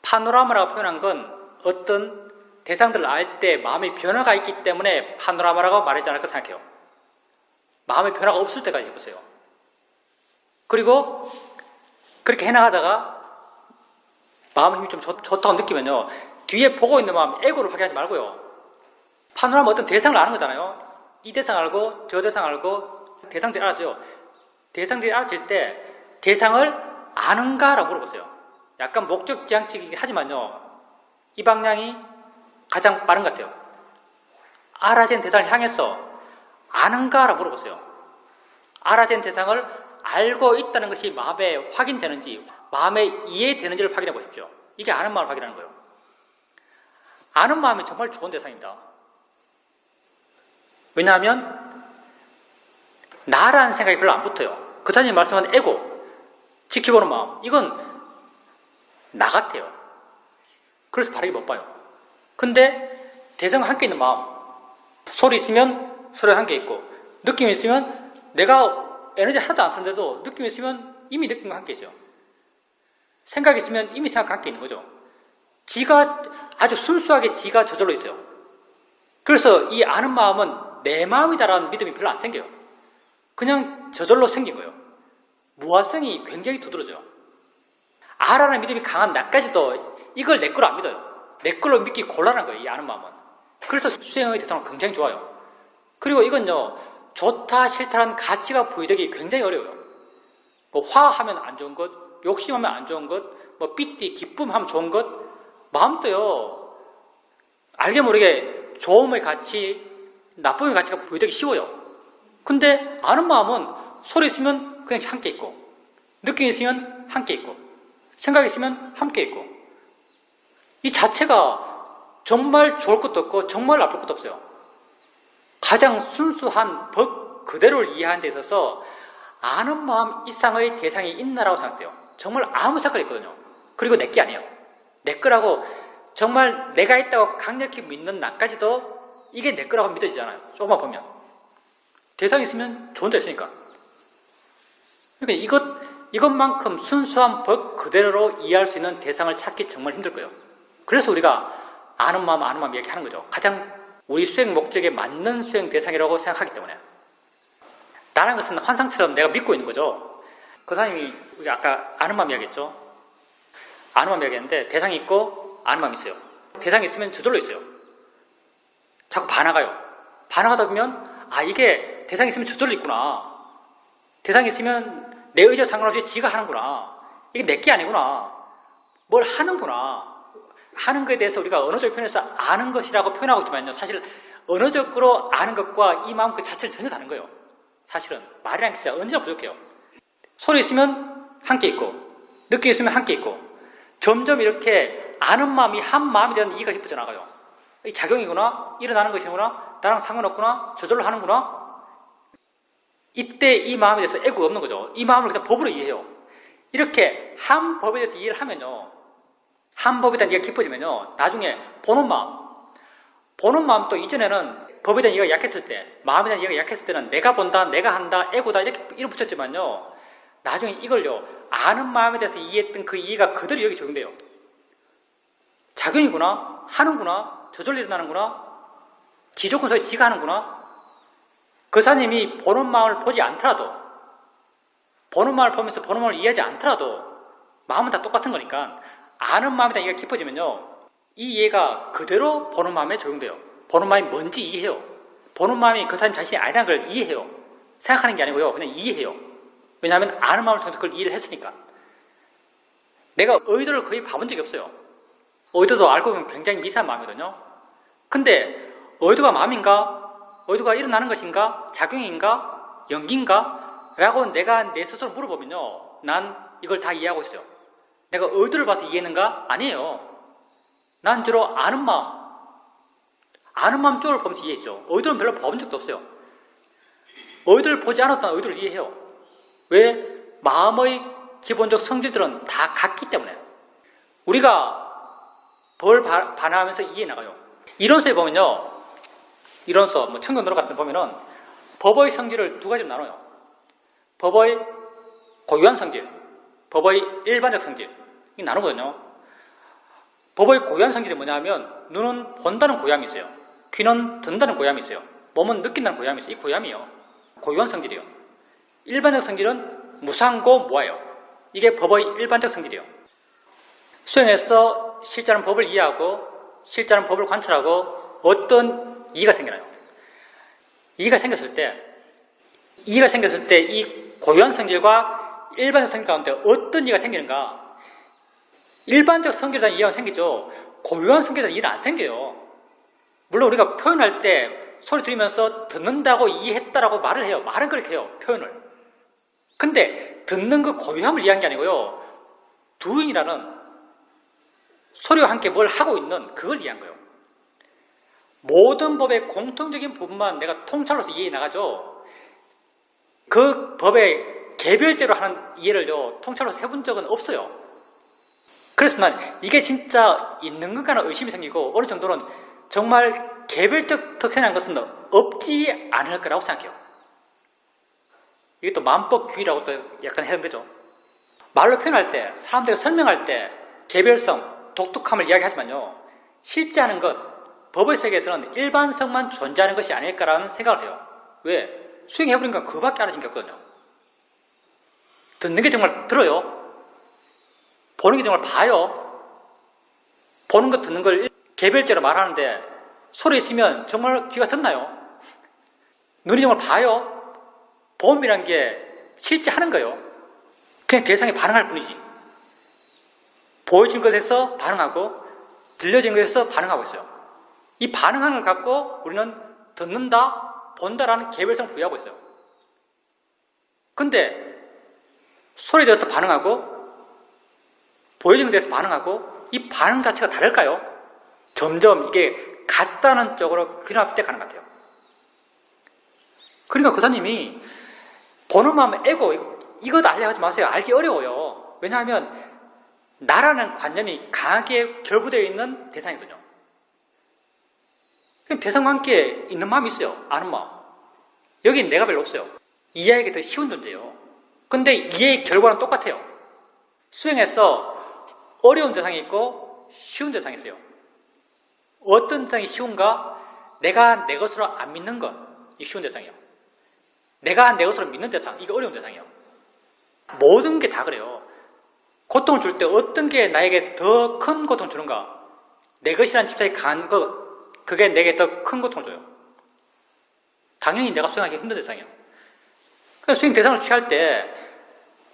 파노라마라고 표현한 건 어떤 대상들을 알 때 마음의 변화가 있기 때문에 파노라마라고 말하지 않을까 생각해요. 마음의 변화가 없을 때까지 해보세요. 그리고 그렇게 해나가다가 마음의 힘이 좀 좋다고 느끼면요. 뒤에 보고 있는 마음, 에고를 확인하지 말고요. 파노라마 어떤 대상을 아는 거잖아요. 이 대상 알고 저 대상 알고 대상들이 알아져요. 대상들이 알아질 때 대상을 아는가라고 물어보세요. 약간 목적지향적이긴 하지만요. 이 방향이 가장 빠른 것 같아요. 알아진 대상을 향해서 아는가라고 물어보세요. 알아진 대상을 알고 있다는 것이 마음에 확인되는지 마음에 이해되는지를 확인해 보십시오. 이게 아는 마음을 확인하는 거예요. 아는 마음이 정말 좋은 대상입니다. 왜냐하면 나라는 생각이 별로 안 붙어요. 그사님 말씀한 에고, 지켜보는 마음, 이건 나 같아요. 그래서 바르게 못 봐요. 근데 대성과 함께 있는 마음, 소리 있으면 소리와 함께 있고, 느낌이 있으면 내가 에너지 하나도 안 쓰는데도 느낌이 있으면 이미 느낌과 함께 있어요. 생각이 있으면 이미 생각과 함께 있는 거죠. 지가 아주 순수하게 지가 저절로 있어요. 그래서 이 아는 마음은 내 마음이다라는 믿음이 별로 안 생겨요. 그냥 저절로 생긴 거예요. 무화성이 굉장히 두드러져요. 아라는 믿음이 강한 나까지도 이걸 내 거로 안 믿어요. 내 걸로 믿기 곤란한 거예요, 이 아는 마음은. 그래서 수행의 대상은 굉장히 좋아요. 그리고 이건요, 좋다 싫다라는 가치가 부여되기 굉장히 어려워요. 뭐 화하면 안 좋은 것, 욕심하면 안 좋은 것, 뭐 삐띠, 기쁨하면 좋은 것, 마음도요, 알게 모르게 좋음의 가치, 나쁨의 가치가 부여되기 쉬워요. 근데 아는 마음은 소리 있으면 그냥 함께 있고, 느낌 있으면 함께 있고, 생각 있으면 함께 있고, 이 자체가 정말 좋을 것도 없고 정말 나쁠 것도 없어요. 가장 순수한 법 그대로를 이해하는 데 있어서 아는 마음 이상의 대상이 있나라고 생각돼요. 정말 아무 색깔이 있거든요. 그리고 내 게 아니에요. 내 거라고 정말 내가 있다고 강력히 믿는 나까지도 이게 내 거라고 믿어지잖아요. 조금만 보면. 대상이 있으면 저 혼자 있으니까. 그러니까 이것만큼 순수한 법 그대로로 이해할 수 있는 대상을 찾기 정말 힘들 거예요. 그래서 우리가 아는 마음 얘기하는 거죠. 가장 우리 수행 목적에 맞는 수행 대상이라고 생각하기 때문에. 나라는 것은 환상처럼 내가 믿고 있는 거죠. 그 사람이 우리 아까 아는 마음 이야기했죠. 아는 마음 이야기했는데 대상이 있고 아는 마음이 있어요. 대상이 있으면 저절로 있어요. 자꾸 반항가요. 반항하다 보면 이게 대상이 있으면 저절로 있구나. 대상이 있으면 내 의지와 상관없이 지가 하는구나. 이게 내 게 아니구나. 뭘 하는구나. 하는 것에 대해서 우리가 언어적으로 표현해서 아는 것이라고 표현하고 있지만요. 사실 언어적으로 아는 것과 이 마음 그 자체는 전혀 다른 거예요. 사실은 말이라는 게 진짜 언제나 부족해요. 소리 있으면 함께 있고 느낌 있으면 함께 있고 점점 이렇게 아는 마음이 한 마음에 대한 이해가 깊어져 나가요. 이 작용이구나, 일어나는 것이구나, 나랑 상관없구나, 저절로 하는구나. 이때 이 마음에 대해서 애고가 없는 거죠. 이 마음을 그냥 법으로 이해해요. 이렇게 한 법에 대해서 이해를 하면요, 한 법에 대한 이해가 깊어지면요, 나중에 보는 마음도 이전에는 법에 대한 이해가 약했을 때, 마음에 대한 이해가 약했을 때는 내가 본다, 내가 한다, 애고다 이렇게 이름 붙였지만요, 나중에 이걸요, 아는 마음에 대해서 이해했던 그 이해가 그대로 여기 적용돼요. 작용이구나, 하는구나, 저절로 일어나는구나, 지조건 소리 지가 하는구나. 그 사람이 보는 마음을 보지 않더라도, 보는 마음을 보면서 보는 마음을 이해하지 않더라도 마음은 다 똑같은 거니까 아는 마음에 대한 이해가 깊어지면요, 이 이해가 그대로 보는 마음에 적용돼요. 보는 마음이 뭔지 이해해요. 보는 마음이 그 사람 자신이 아니라는 걸 이해해요. 생각하는 게 아니고요, 그냥 이해해요. 왜냐하면 아는 마음을 통해서 그걸 이해를 했으니까. 내가 의도를 거의 봐본 적이 없어요. 의도도 알고 보면 굉장히 미세한 마음이거든요. 근데 의도가 마음인가? 의도가 일어나는 것인가? 작용인가? 연기인가? 라고 내가 내 스스로 물어보면요, 난 이걸 다 이해하고 있어요. 내가 의도를 봐서 이해했는가? 아니에요. 난 주로 아는 마음 쪽을 보면서 이해했죠. 의도는 별로 봐본 적도 없어요. 의도를 보지 않았던 의도를 이해해요. 왜? 마음의 기본적 성질들은 다 같기 때문에. 우리가 법을 반화하면서 이해해 나가요. 이론서에 보면요, 이론서, 청근노력 같은 데 보면은 법의 성질을 두 가지로 나눠요. 법의 고유한 성질, 법의 일반적 성질. 이 나누거든요. 법의 고유한 성질이 뭐냐면, 눈은 본다는 고유함이 있어요. 귀는 듣는다는 고유함이 있어요. 몸은 느낀다는 고유함이 있어요. 이 고유함이요. 고유한 성질이요. 일반적 성질은 무상고 무아예요. 이게 법의 일반적 성질이요. 수행에서 실제는 법을 이해하고 실제는 법을 관찰하고 어떤 이해가 생겨나요. 이해가 생겼을 때 이 고유한 성질과 일반적 성질 가운데 어떤 이해가 생기는가? 일반적 성질에 대한 이해가 생기죠. 고유한 성질에 대한 이해는 안 생겨요. 물론 우리가 표현할 때 소리 들으면서 듣는다고 이해했다라고 말을 해요. 말은 그렇게 해요. 표현을. 근데 듣는 그 고유함을 이해한 게 아니고요, doing이라는 소리와 함께 뭘 하고 있는 그걸 이해한 거예요. 모든 법의 공통적인 부분만 내가 통찰로서 이해해 나가죠. 그 법의 개별제로 하는 이해를요, 통찰로 해본 적은 없어요. 그래서 난 이게 진짜 있는 건가는 의심이 생기고, 어느 정도는 정말 개별적 특성이라는 것은 없지 않을 거라고 생각해요. 이게 또 만법규의라고 또 약간 해석되죠. 말로 표현할 때, 사람들에게 설명할 때 개별성, 독특함을 이야기하지만요, 실제 하는 것, 법의 세계에서는 일반성만 존재하는 것이 아닐까라는 생각을 해요. 왜? 수행해보니까 그밖에 알아진 게 없거든요. 듣는 게 정말 들어요. 보는 게 정말 봐요. 보는 것, 듣는 걸 개별적으로 말하는데 소리 있으면 정말 귀가 듣나요? 눈이 정말 봐요. 보험이란 게 실제 하는 거예요. 그냥 대상에 반응할 뿐이지. 보여진 것에서 반응하고 들려진 것에서 반응하고 있어요. 이 반응하는 걸 갖고 우리는 듣는다, 본다라는 개별성을 부여하고 있어요. 근데 소리에 대해서 반응하고 보여지는 데서 반응하고 이 반응 자체가 다를까요? 점점 이게 같다는 쪽으로 귀납돼 가는 것 같아요. 그러니까 교사님이 보는 마음 에고 이것 알려하지 마세요. 알기 어려워요. 왜냐하면 나라는 관념이 강하게 결부되어 있는 대상이거든요. 그냥 대상과 함께 있는 마음이 있어요. 아는 마음. 여기 내가 별로 없어요. 이해하기 더 쉬운 존재예요. 근데 이해의 결과는 똑같아요. 수행에서 어려운 대상이 있고 쉬운 대상이 있어요. 어떤 대상이 쉬운가? 내가 내 것으로 안 믿는 것, 이 쉬운 대상이에요. 내가 내 것으로 믿는 대상, 이거 어려운 대상이에요. 모든 게 다 그래요. 고통을 줄 때 어떤 게 나에게 더 큰 고통을 주는가? 내 것이라는 집착이 강한 것, 그게 내게 더 큰 고통을 줘요. 당연히 내가 수행하기 힘든 대상이에요. 그래서 수행 대상을 취할 때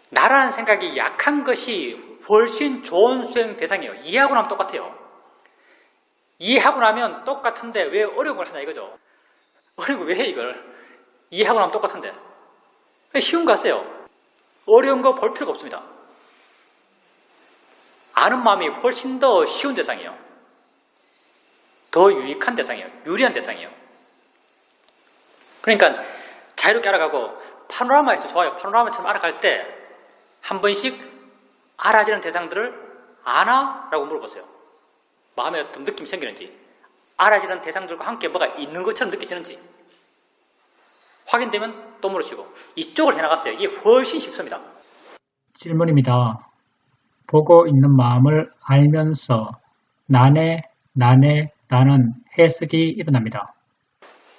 나라는 생각이 약한 것이 훨씬 좋은 수행 대상이에요. 이해하고 나면 똑같아요. 이해하고 나면 똑같은데 왜 어려운 걸 하냐 이거죠. 어려운 거 왜 해 이걸? 이해하고 나면 똑같은데. 쉬운 거 하세요. 어려운 거 볼 필요가 없습니다. 아는 마음이 훨씬 더 쉬운 대상이에요. 더 유익한 대상이에요. 유리한 대상이에요. 그러니까 자유롭게 알아가고 파노라마에서 좋아요. 파노라마처럼 알아갈 때 한 번씩 알아지는 대상들을 아나? 라고 물어보세요. 마음에 어떤 느낌이 생기는지, 알아지는 대상들과 함께 뭐가 있는 것처럼 느껴지는지 확인되면 또 물으시고, 이쪽을 해나갔어요. 이게 훨씬 쉽습니다. 질문입니다. 보고 있는 마음을 알면서 나네, 나는 해석이 일어납니다.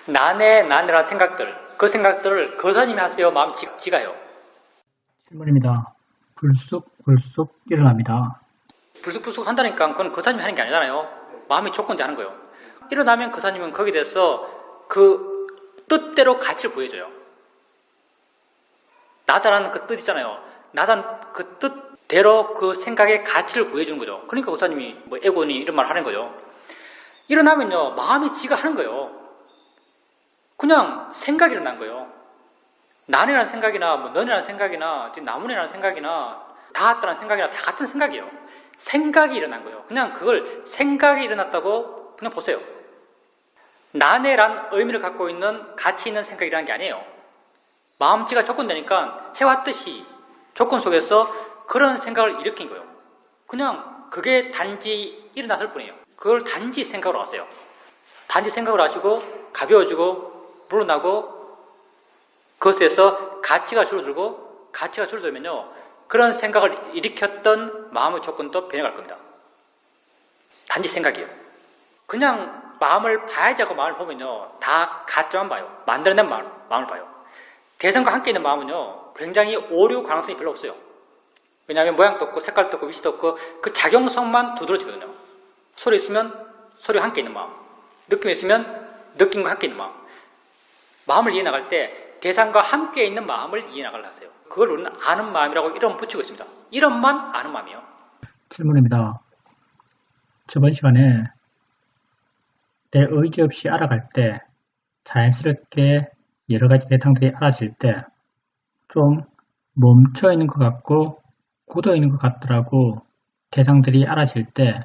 나네라는 생각들, 그 생각들을 거사님이 하세요? 마음 지가요? 질문입니다. 불쑥 일어납니다. 불쑥불쑥 한다니까 그건 거사님이 하는 게 아니잖아요. 마음이 조건제 하는 거예요. 일어나면 거사님은 거기에 대해서 그 뜻대로 가치를 부여해줘요. 나다라는 그 뜻 있잖아요. 나다는 그 뜻대로 그 생각에 가치를 부여해주는 거죠. 그러니까 거사님이 뭐 에고니 이런 말 하는 거죠. 일어나면요, 마음이 지가 하는 거예요. 그냥 생각이 일어난 거예요. 나네라는 생각이나 뭐 너네라는 생각이나 나무네라는 생각이나 다았다는 생각이나 다 같은 생각이에요. 생각이 일어난 거예요. 그냥 그걸 생각이 일어났다고 그냥 보세요. 나네란 의미를 갖고 있는 가치 있는 생각이라는 게 아니에요. 마음지가 조건되니까 해왔듯이 조건 속에서 그런 생각을 일으킨 거예요. 그냥 그게 단지 일어났을 뿐이에요. 그걸 단지 생각으로 하세요. 단지 생각을 하시고 가벼워지고 물러나고 그것에서 가치가 줄어들고 가치가 줄어들면요, 그런 생각을 일으켰던 마음의 조건도 변해갈 겁니다. 단지 생각이에요. 그냥 마음을 봐야지 하고 마음을 보면요, 다 가짜만 봐요. 만들어낸 마음을 봐요. 대상과 함께 있는 마음은요, 굉장히 오류 가능성이 별로 없어요. 왜냐하면 모양도 없고 색깔도 없고 위치도 없고 그 작용성만 두드러지거든요. 소리 있으면 소리와 함께 있는 마음, 느낌이 있으면 느낌과 함께 있는 마음. 마음을 이해 나갈 때 대상과 함께 있는 마음을 이해 나가려 하세요. 그걸 우리는 아는 마음이라고 이름 붙이고 있습니다. 이름만 아는 마음이에요. 질문입니다. 저번 시간에 내 의지 없이 알아갈 때 자연스럽게 여러 가지 대상들이 알아질 때 좀 멈춰 있는 것 같고 굳어 있는 것 같더라고. 대상들이 알아질 때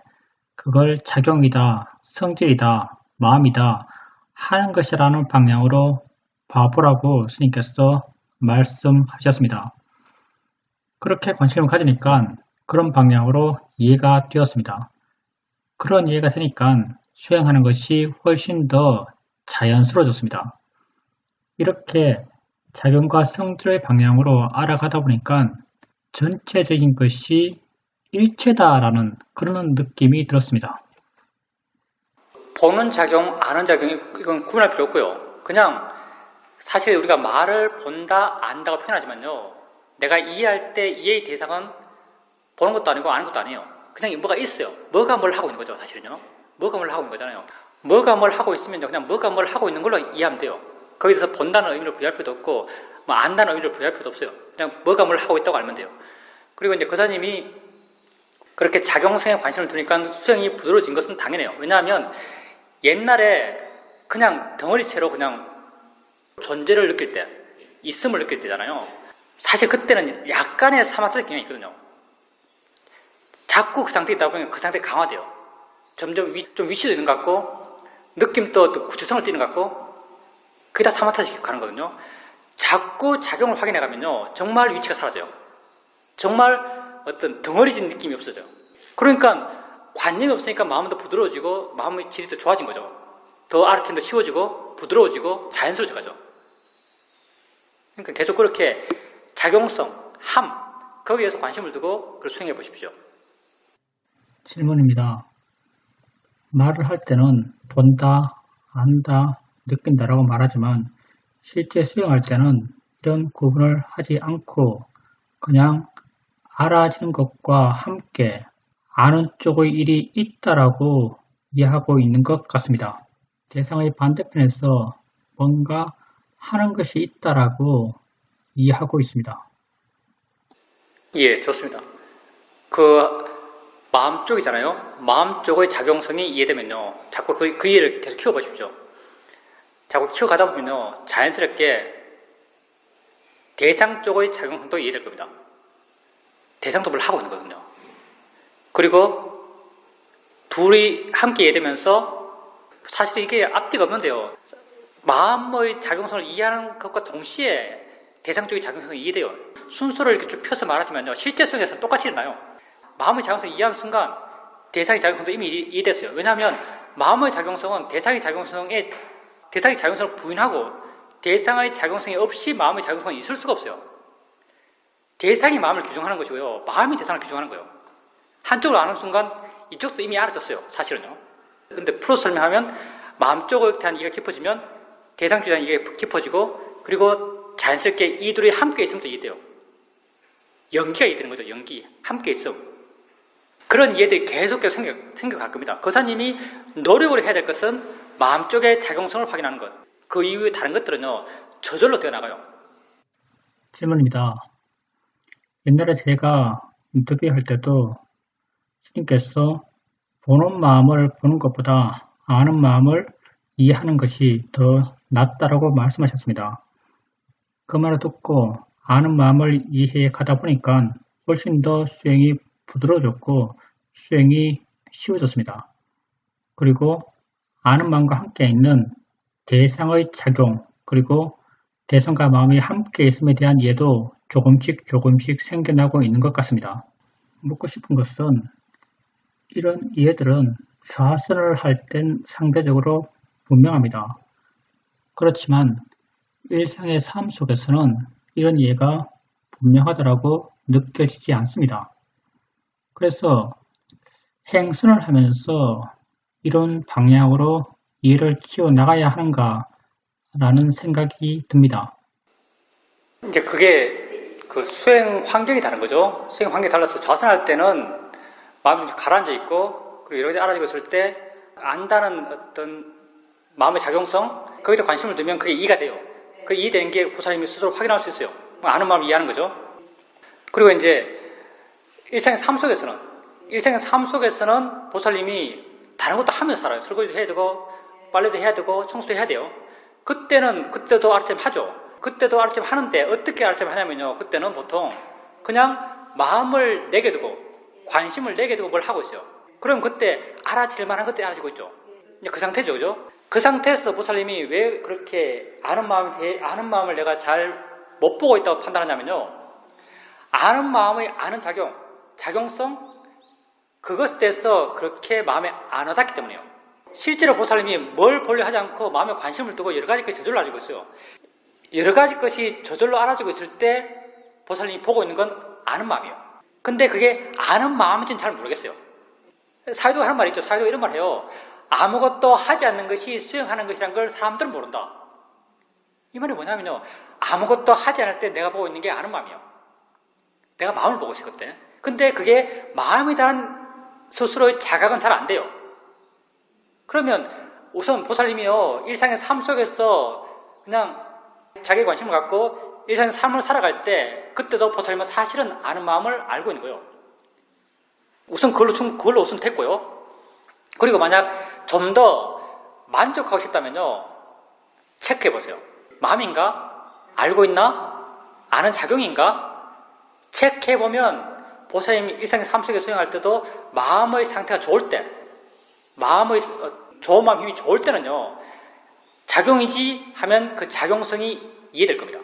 그걸 작용이다, 성질이다, 마음이다 하는 것이라는 방향으로 봐보라고 스님께서 말씀하셨습니다. 그렇게 관심을 가지니까 그런 방향으로 이해가 되었습니다. 그런 이해가 되니까 수행하는 것이 훨씬 더 자연스러워졌습니다. 이렇게 작용과 성질의 방향으로 알아가다 보니까 전체적인 것이 일체다라는 그런 느낌이 들었습니다. 보는 작용, 아는 작용, 이건 구분할 필요 없고요. 그냥 사실 우리가 말을 본다, 안다고 표현하지만요. 내가 이해할 때 이해의 대상은 보는 것도 아니고 아는 것도 아니에요. 그냥 뭐가 있어요. 뭐가 뭘 하고 있는 거죠, 사실은요. 뭐가 뭘 하고 있는 거잖아요. 뭐가 뭘 하고 있으면요. 그냥 뭐가 뭘 하고 있는 걸로 이해하면 돼요. 거기서 본다는 의미를 부여할 필요도 없고, 뭐 안다는 의미를 부여할 필요도 없어요. 그냥 뭐가 뭘 하고 있다고 알면 돼요. 그리고 이제 거사님이 그렇게 작용성에 관심을 두니까 수행이 부드러워진 것은 당연해요. 왜냐하면 옛날에 그냥 덩어리채로 그냥 존재를 느낄 때, 있음을 느낄 때잖아요. 사실 그때는 약간의 사마사적 경향이 있거든요. 자꾸 그 상태에 있다 보면 그 상태가 강화돼요. 점점 좀 위치도 있는 것 같고, 느낌도 또 구체성을 띠는 것 같고, 그게 다 사마타식 가는 거거든요. 자꾸 작용을 확인해 가면요, 정말 위치가 사라져요. 정말 어떤 덩어리진 느낌이 없어져요. 그러니까 관념이 없으니까 마음도 부드러워지고 마음의 질이 더 좋아진 거죠. 더 알아채도 쉬워지고 부드러워지고 자연스러워져 가죠. 그러니까 계속 그렇게 작용성, 거기에서 관심을 두고 그걸 수행해 보십시오. 질문입니다. 말을 할 때는 본다, 안다, 느낀다라고 말하지만 실제 수행할 때는 이런 구분을 하지 않고 그냥 알아지는 것과 함께 아는 쪽의 일이 있다라고 이해하고 있는 것 같습니다. 대상의 반대편에서 뭔가 하는 것이 있다라고 이해하고 있습니다. 예, 좋습니다. 그 마음 쪽이잖아요. 마음 쪽의 작용성이 이해되면요. 자꾸 그 이해를 계속 키워보십시오. 자꾸 키워가다 보면요. 자연스럽게 대상 쪽의 작용성도 이해될 겁니다. 대상도 뭘 하고 있는 거거든요. 그리고 둘이 함께 이해되면서 사실 이게 앞뒤가 없는데요. 마음의 작용성을 이해하는 것과 동시에 대상 쪽의 작용성이 이해돼요. 순서를 이렇게 쭉 펴서 말하자면요. 실제 수행에서는 똑같이 일어나요. 마음의 작용성을 이해하는 순간 대상의 작용성도 이미 이해됐어요. 왜냐하면 마음의 작용성은 대상의 작용성을 부인하고 대상의 작용성이 없이 마음의 작용성이 있을 수가 없어요. 대상이 마음을 규정하는 것이고요. 마음이 대상을 규정하는 거예요. 한쪽을 아는 순간 이쪽도 이미 알아졌어요. 사실은요. 근데 풀어서 설명하면 마음 쪽에 대한 이해가 깊어지면 대상 쪽에 대한 이해가 깊어지고 그리고 자연스럽게 이 둘이 함께 있으면 또 이해돼요. 연기가 이해되는 거죠. 연기. 함께 있음. 그런 이해들이 계속해서 생겨갈 겁니다. 거사님이 노력을 해야 될 것은 마음 쪽의 작용성을 확인하는 것. 그 이후에 다른 것들은요. 저절로 되어나가요. 질문입니다. 옛날에 제가 인터뷰 할 때도 스님께서 보는 마음을 보는 것보다 아는 마음을 이해하는 것이 더 낫다라고 말씀하셨습니다. 그 말을 듣고 아는 마음을 이해해 가다 보니까 훨씬 더 수행이 부드러워졌고 수행이 쉬워졌습니다. 그리고 아는 마음과 함께 있는 대상의 작용 그리고 대상과 마음이 함께 있음에 대한 이해도 조금씩 생겨나고 있는 것 같습니다. 묻고 싶은 것은 이런 이해들은 사선을 할 땐 상대적으로 분명합니다. 그렇지만 일상의 삶 속에서는 이런 이해가 분명하다고 느껴지지 않습니다. 그래서 행선을 하면서 이런 방향으로 이해를 키워나가야 하는가라는 생각이 듭니다. 이제 그게 그 수행 환경이 다른 거죠. 수행 환경이 달라서 좌선할 때는 마음이 좀 가라앉아 있고 그리고 여러 가지 알아지고 있을 때 안다는 어떤 마음의 작용성 거기다 관심을 두면 그게 이해가 돼요. 그 이해되는 게 보살님이 스스로 확인할 수 있어요. 아는 마음을 이해하는 거죠. 그리고 이제 일상의 삶 속에서는 보살님이 다른 것도 하면서 살아요. 설거지도 해야 되고 빨래도 해야 되고 청소도 해야 돼요. 그때도 아르템 하죠. 그때도 아르템 하는데 어떻게 아르템 하냐면요. 그때는 보통 그냥 마음을 내게 두고 관심을 내게 두고 뭘 하고 있어요. 그럼 그때 알아질 만한 것들이 알아지고 있죠. 그 상태죠. 그죠? 그 상태에서 보살님이 왜 그렇게 아는 마음을 내가 잘 못 보고 있다고 판단하냐면요. 아는 마음의 아는 작용성, 그것에 대해서 그렇게 마음에 안 와닿기 때문이에요. 실제로 보살님이 뭘 보려 하지 않고 마음에 관심을 두고 여러 가지 것이 저절로 알아지고 있어요. 여러 가지 것이 저절로 알아지고 있을 때 보살님이 보고 있는 건 아는 마음이에요. 근데 그게 아는 마음인지는 잘 모르겠어요. 사회도가 하는 말이 있죠. 사회도가 이런 말 해요. 아무것도 하지 않는 것이 수행하는 것이란 걸 사람들은 모른다. 이 말이 뭐냐면요. 아무것도 하지 않을 때 내가 보고 있는 게 아는 마음이에요. 내가 마음을 보고 있었거든. 근데 그게 마음이라는 스스로의 자각은 잘 안 돼요. 그러면 우선 보살님이요. 일상의 삶 속에서 그냥 자기의 관심을 갖고 일상의 삶을 살아갈 때 그때도 보살님은 사실은 아는 마음을 알고 있는 거예요. 우선 그걸로 우선 됐고요. 그리고 만약 좀 더 만족하고 싶다면요. 체크해보세요. 마음인가? 알고 있나? 아는 작용인가? 체크해보면 보살님이 일상의 삶 속에 수행할 때도 마음의 상태가 좋을 때, 마음의 좋은 마음 힘이 좋을 때는요. 작용이지 하면 그 작용성이 이해될 겁니다.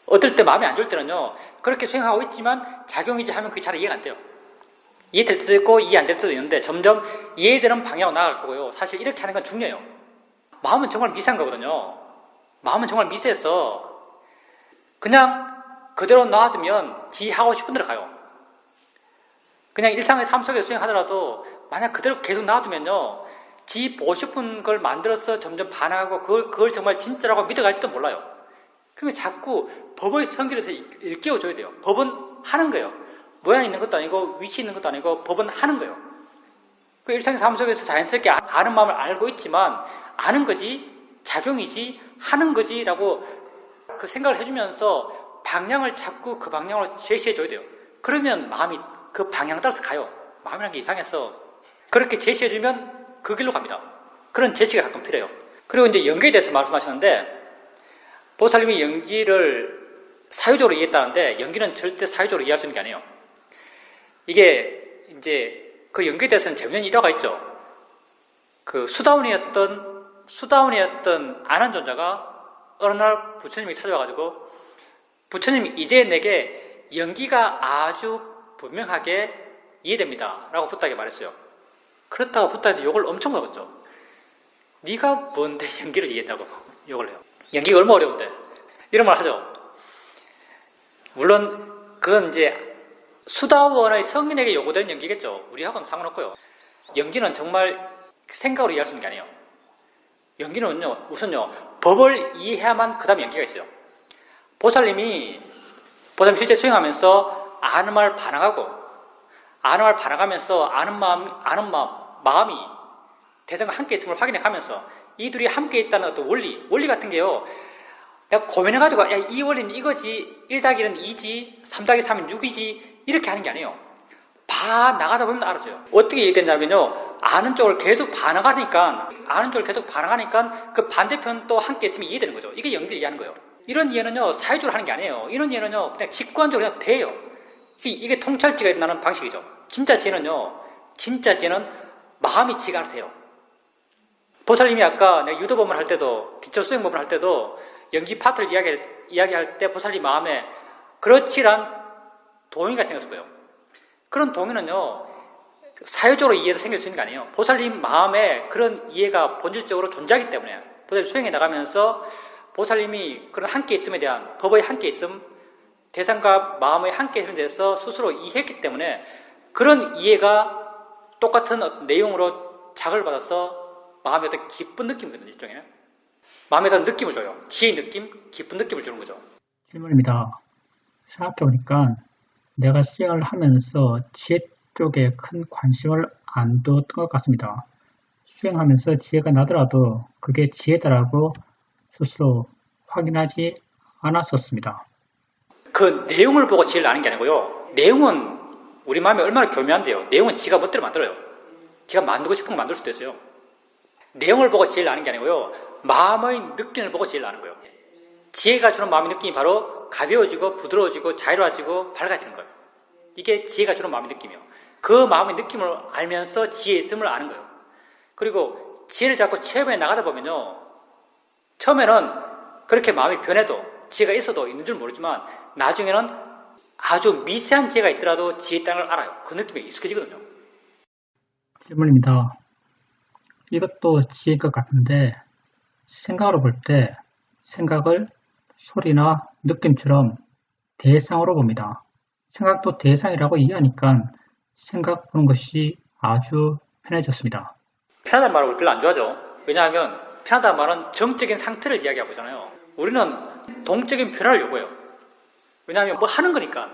어떨 때 마음이 안 좋을 때는요. 그렇게 수행하고 있지만 작용이지 하면 그게 잘 이해가 안 돼요. 이해될 때도 있고 이해 안 될 때도 있는데 점점 이해되는 방향으로 나아갈 거고요. 사실 이렇게 하는 건 중요해요. 마음은 정말 미세한 거거든요. 마음은 정말 미세해서 그냥 그대로 놔두면 지 하고 싶은 대로 가요. 그냥 일상의 삶 속에 수행하더라도 만약 그대로 계속 놔두면요. 지 보고 싶은 걸 만들어서 점점 반항하고 그걸 정말 진짜라고 믿어갈지도 몰라요. 그러면 자꾸 법의 성질에서 일깨워줘야 돼요. 법은 하는 거예요. 모양 있는 것도 아니고 위치 있는 것도 아니고 법은 하는 거예요. 그 일상의 삶 속에서 자연스럽게 아는 마음을 알고 있지만 아는 거지 작용이지 하는 거지 라고 그 생각을 해주면서 방향을 자꾸 그 방향으로 제시해줘야 돼요. 그러면 마음이 그 방향 따라서 가요. 마음이라는 게 이상해서 그렇게 제시해주면 그 길로 갑니다. 그런 제시가 가끔 필요해요. 그리고 이제 연기에 대해서 말씀하셨는데 보살님이 연기를 사유적으로 이해했다는데 연기는 절대 사유적으로 이해할 수 있는 게 아니에요. 이게 이제 그 연기에 대해서는 재밌는 일화가 있죠. 그 수다원이었던 아난존자가 어느 날 부처님이 찾아와가지고 부처님 이제 내게 연기가 아주 분명하게 이해됩니다 라고 부탁에 말했어요. 그렇다고 부탁해도 욕을 엄청 먹었죠. 네가 뭔데 연기를 이해한다고 욕을 해요. 연기가 얼마나 어려운데 이런 말 하죠. 물론 그건 이제 수다원의 성인에게 요구되는 연기겠죠. 우리하고는 상관없고요. 연기는 정말 생각으로 이해할 수 있는 게 아니에요. 연기는요, 우선요, 법을 이해해야만 그 다음에 연기가 있어요. 보살님이 실제 수행하면서 아는 말 반항하면서 아는 마음이 대상과 함께 있음을 확인해 가면서 이 둘이 함께 있다는 어떤 원리 같은 게요, 내가 고민해가지고, 야, 이 원리는 이거지, 1-1은 2지, 3-3은 6이지, 이렇게 하는 게 아니에요. 나가다 보면 알아져요. 어떻게 이해되냐면요, 아는 쪽을 계속 반항하니까 그 반대편도 함께 있으면 이해되는 거죠. 이게 연기를 이해하는 거예요. 이런 이해는요, 사회적으로 하는 게 아니에요. 이런 이해는요, 그냥 직관적으로 그냥 돼요. 이게 통찰지가 일어나는 방식이죠. 진짜 지혜는 마음이 지가 알아서 돼요. 보살님이 아까 내가 유도법을 할 때도, 기초수행법을 할 때도 연기 파트를 이야기할 때 보살님 마음에 그렇지란 동의가 생겼을 거예요. 그런 동의는요, 사유적으로 이해해서 생길 수 있는 게 아니에요. 보살님 마음에 그런 이해가 본질적으로 존재하기 때문에 보살님 수행해 나가면서 보살님이 그런 함께 있음에 대한 법의 함께 있음, 대상과 마음의 함께 있음에 대해서 스스로 이해했기 때문에 그런 이해가 똑같은 어떤 내용으로 자극을 받아서 마음에 어떤 기쁜 느낌이거든요. 일종의 마음에 어떤 느낌을 줘요. 지혜의 느낌, 기쁜 느낌을 주는 거죠. 질문입니다. 생각해보니까 내가 수행을 하면서 지혜 쪽에 큰 관심을 안 뒀던 것 같습니다. 수행하면서 지혜가 나더라도 그게 지혜다라고 스스로 확인하지 않았었습니다. 그 내용을 보고 지혜를 아는 게 아니고요. 내용은 우리 마음에 얼마나 교묘한데요. 내용은 지가 멋대로 만들어요. 지가 만들고 싶은 거 만들 수도 있어요. 내용을 보고 지혜를 아는 게 아니고요. 마음의 느낌을 보고 지혜를 아는 거예요. 지혜가 주는 마음의 느낌이 바로 가벼워지고 부드러워지고 자유로워지고 밝아지는 거예요. 이게 지혜가 주는 마음의 느낌이에요. 그 마음의 느낌을 알면서 지혜의 있음을 아는 거예요. 그리고 지혜를 자꾸 체험해 나가다 보면요. 처음에는 그렇게 마음이 변해도 지혜가 있어도 있는 줄 모르지만 나중에는 아주 미세한 지혜가 있더라도 지혜 있다는 걸 알아요. 그 느낌에 익숙해지거든요. 질문입니다. 이것도 지혜인 것 같은데 생각으로 볼 때 생각을 소리나 느낌처럼 대상으로 봅니다. 생각도 대상이라고 이해하니까 생각 보는 것이 아주 편해졌습니다. 편하다는 말을 별로 안 좋아하죠. 왜냐하면 편하다는 말은 정적인 상태를 이야기하고 있잖아요. 우리는 동적인 변화를 요구해요. 왜냐하면 뭐 하는 거니까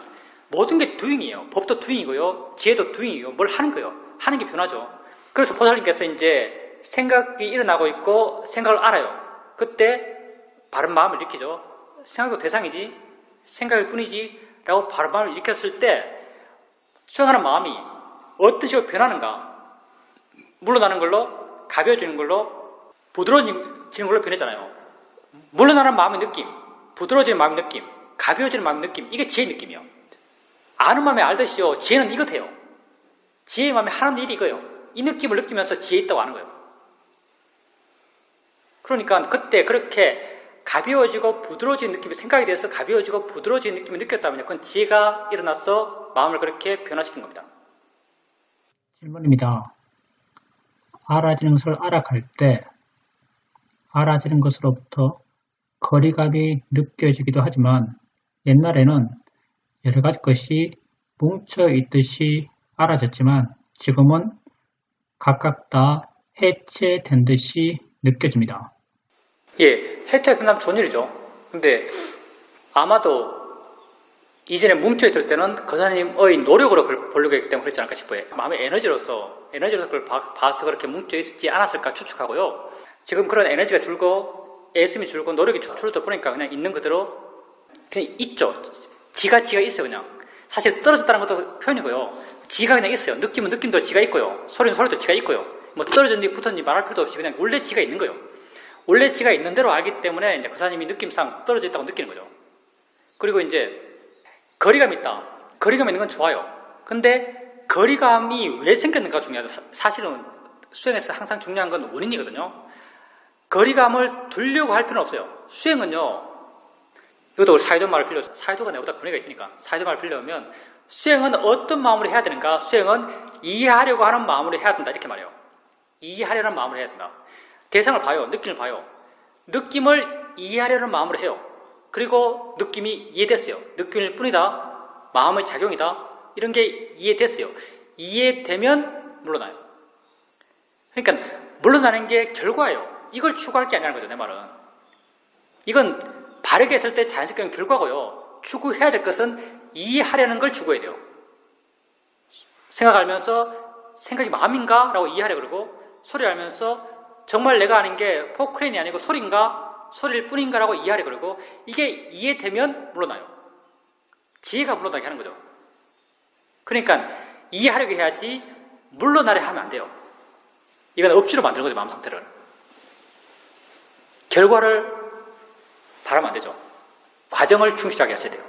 모든 게 doing이에요. 법도 doing이고요. 지혜도 doing이고 뭘 하는 거예요. 하는 게 변화죠. 그래서 보살님께서 이제 생각이 일어나고 있고 생각을 알아요. 그때 바른 마음을 일으키죠. 생각도 대상이지 생각일 뿐이지 라고 바른 마음을 일으켰을 때 수행하는 마음이 어떤 식으로 변하는가. 물러나는 걸로 가벼워지는 걸로 부드러워지는 걸로 변했잖아요. 물러나는 마음의 느낌, 부드러워지는 마음의 느낌, 가벼워지는 마음의 느낌, 이게 지혜의 느낌이에요. 아는 마음에 알듯이요. 지혜는 이것해요. 지혜의 마음에 하는 일이 이거예요. 이 느낌을 느끼면서 지혜 있다고 하는 거예요. 그러니까 그때 그렇게 가벼워지고 부드러워지는 느낌이 생각에 대해서 가벼워지고 부드러워지는 느낌을 느꼈다면 그건 지혜가 일어나서 마음을 그렇게 변화시킨 겁니다. 질문입니다. 알아지는 것을 알아갈 때 알아지는 것으로부터 거리감이 느껴지기도 하지만 옛날에는 여러 가지 것이 뭉쳐 있듯이 알아졌지만 지금은 각각 다 해체된 듯이 느껴집니다. 예, 해체된다면 좋은 일이죠. 근데 아마도 이전에 뭉쳐있을 때는 거사님의 노력으로 그걸 보려고 했기 때문에 그렇지 않을까 싶어요. 마음의 에너지로서 그걸 봐서 그렇게 뭉쳐있지 않았을까 추측하고요. 지금 그런 에너지가 줄고 애씀이 줄고 노력이 줄다 보니까 그냥 있는 그대로 그냥 있죠. 지가 있어요. 그냥 사실 떨어졌다는 것도 표현이고요. 지가 그냥 있어요. 느낌은 느낌도 지가 있고요. 소리는 소리도 지가 있고요. 뭐 떨어졌는지 붙었는지 말할 필요도 없이 그냥 원래 지가 있는 거예요. 원래 지가 있는 대로 알기 때문에 이제 거사님이 느낌상 떨어져 있다고 느끼는 거죠. 그리고 이제 거리감이 있다. 거리감이 있는 건 좋아요. 근데 거리감이 왜 생겼는가 중요하죠. 사실은 수행에서 항상 중요한 건 원인이거든요. 거리감을 두려고 할 필요는 없어요. 수행은요. 이것도 사이도 말을 빌려, 사이도가 내보다 권위가 있으니까 사이도 말을 빌려오면 수행은 어떤 마음으로 해야 되는가? 수행은 이해하려고 하는 마음으로 해야 된다. 이렇게 말해요. 이해하려는 마음으로 해야 된다. 대상을 봐요. 느낌을 봐요. 느낌을 이해하려는 마음으로 해요. 그리고 느낌이 이해됐어요. 느낌일 뿐이다. 마음의 작용이다. 이런 게 이해됐어요. 이해되면 물러나요. 그러니까 물러나는 게 결과예요. 이걸 추구할 게 아니라는 거죠. 내 말은. 이건 바르게 했을 때 자연스럽게 결과고요. 추구해야 될 것은 이해하려는 걸 추구해야 돼요. 생각하면서 생각이 마음인가? 라고 이해하려고 그러고 소리 알면서 정말 내가 아는 게 포크레인이 아니고 소리인가? 소리일 뿐인가? 라고 이해하려고 그러고 이게 이해되면 물러나요. 지혜가 물러나게 하는 거죠. 그러니까 이해하려고 해야지 물러나려 하면 안 돼요. 이건 억지로 만드는 거죠. 마음 상태를. 결과를 바라면 안 되죠. 과정을 충실하게 하셔야 돼요.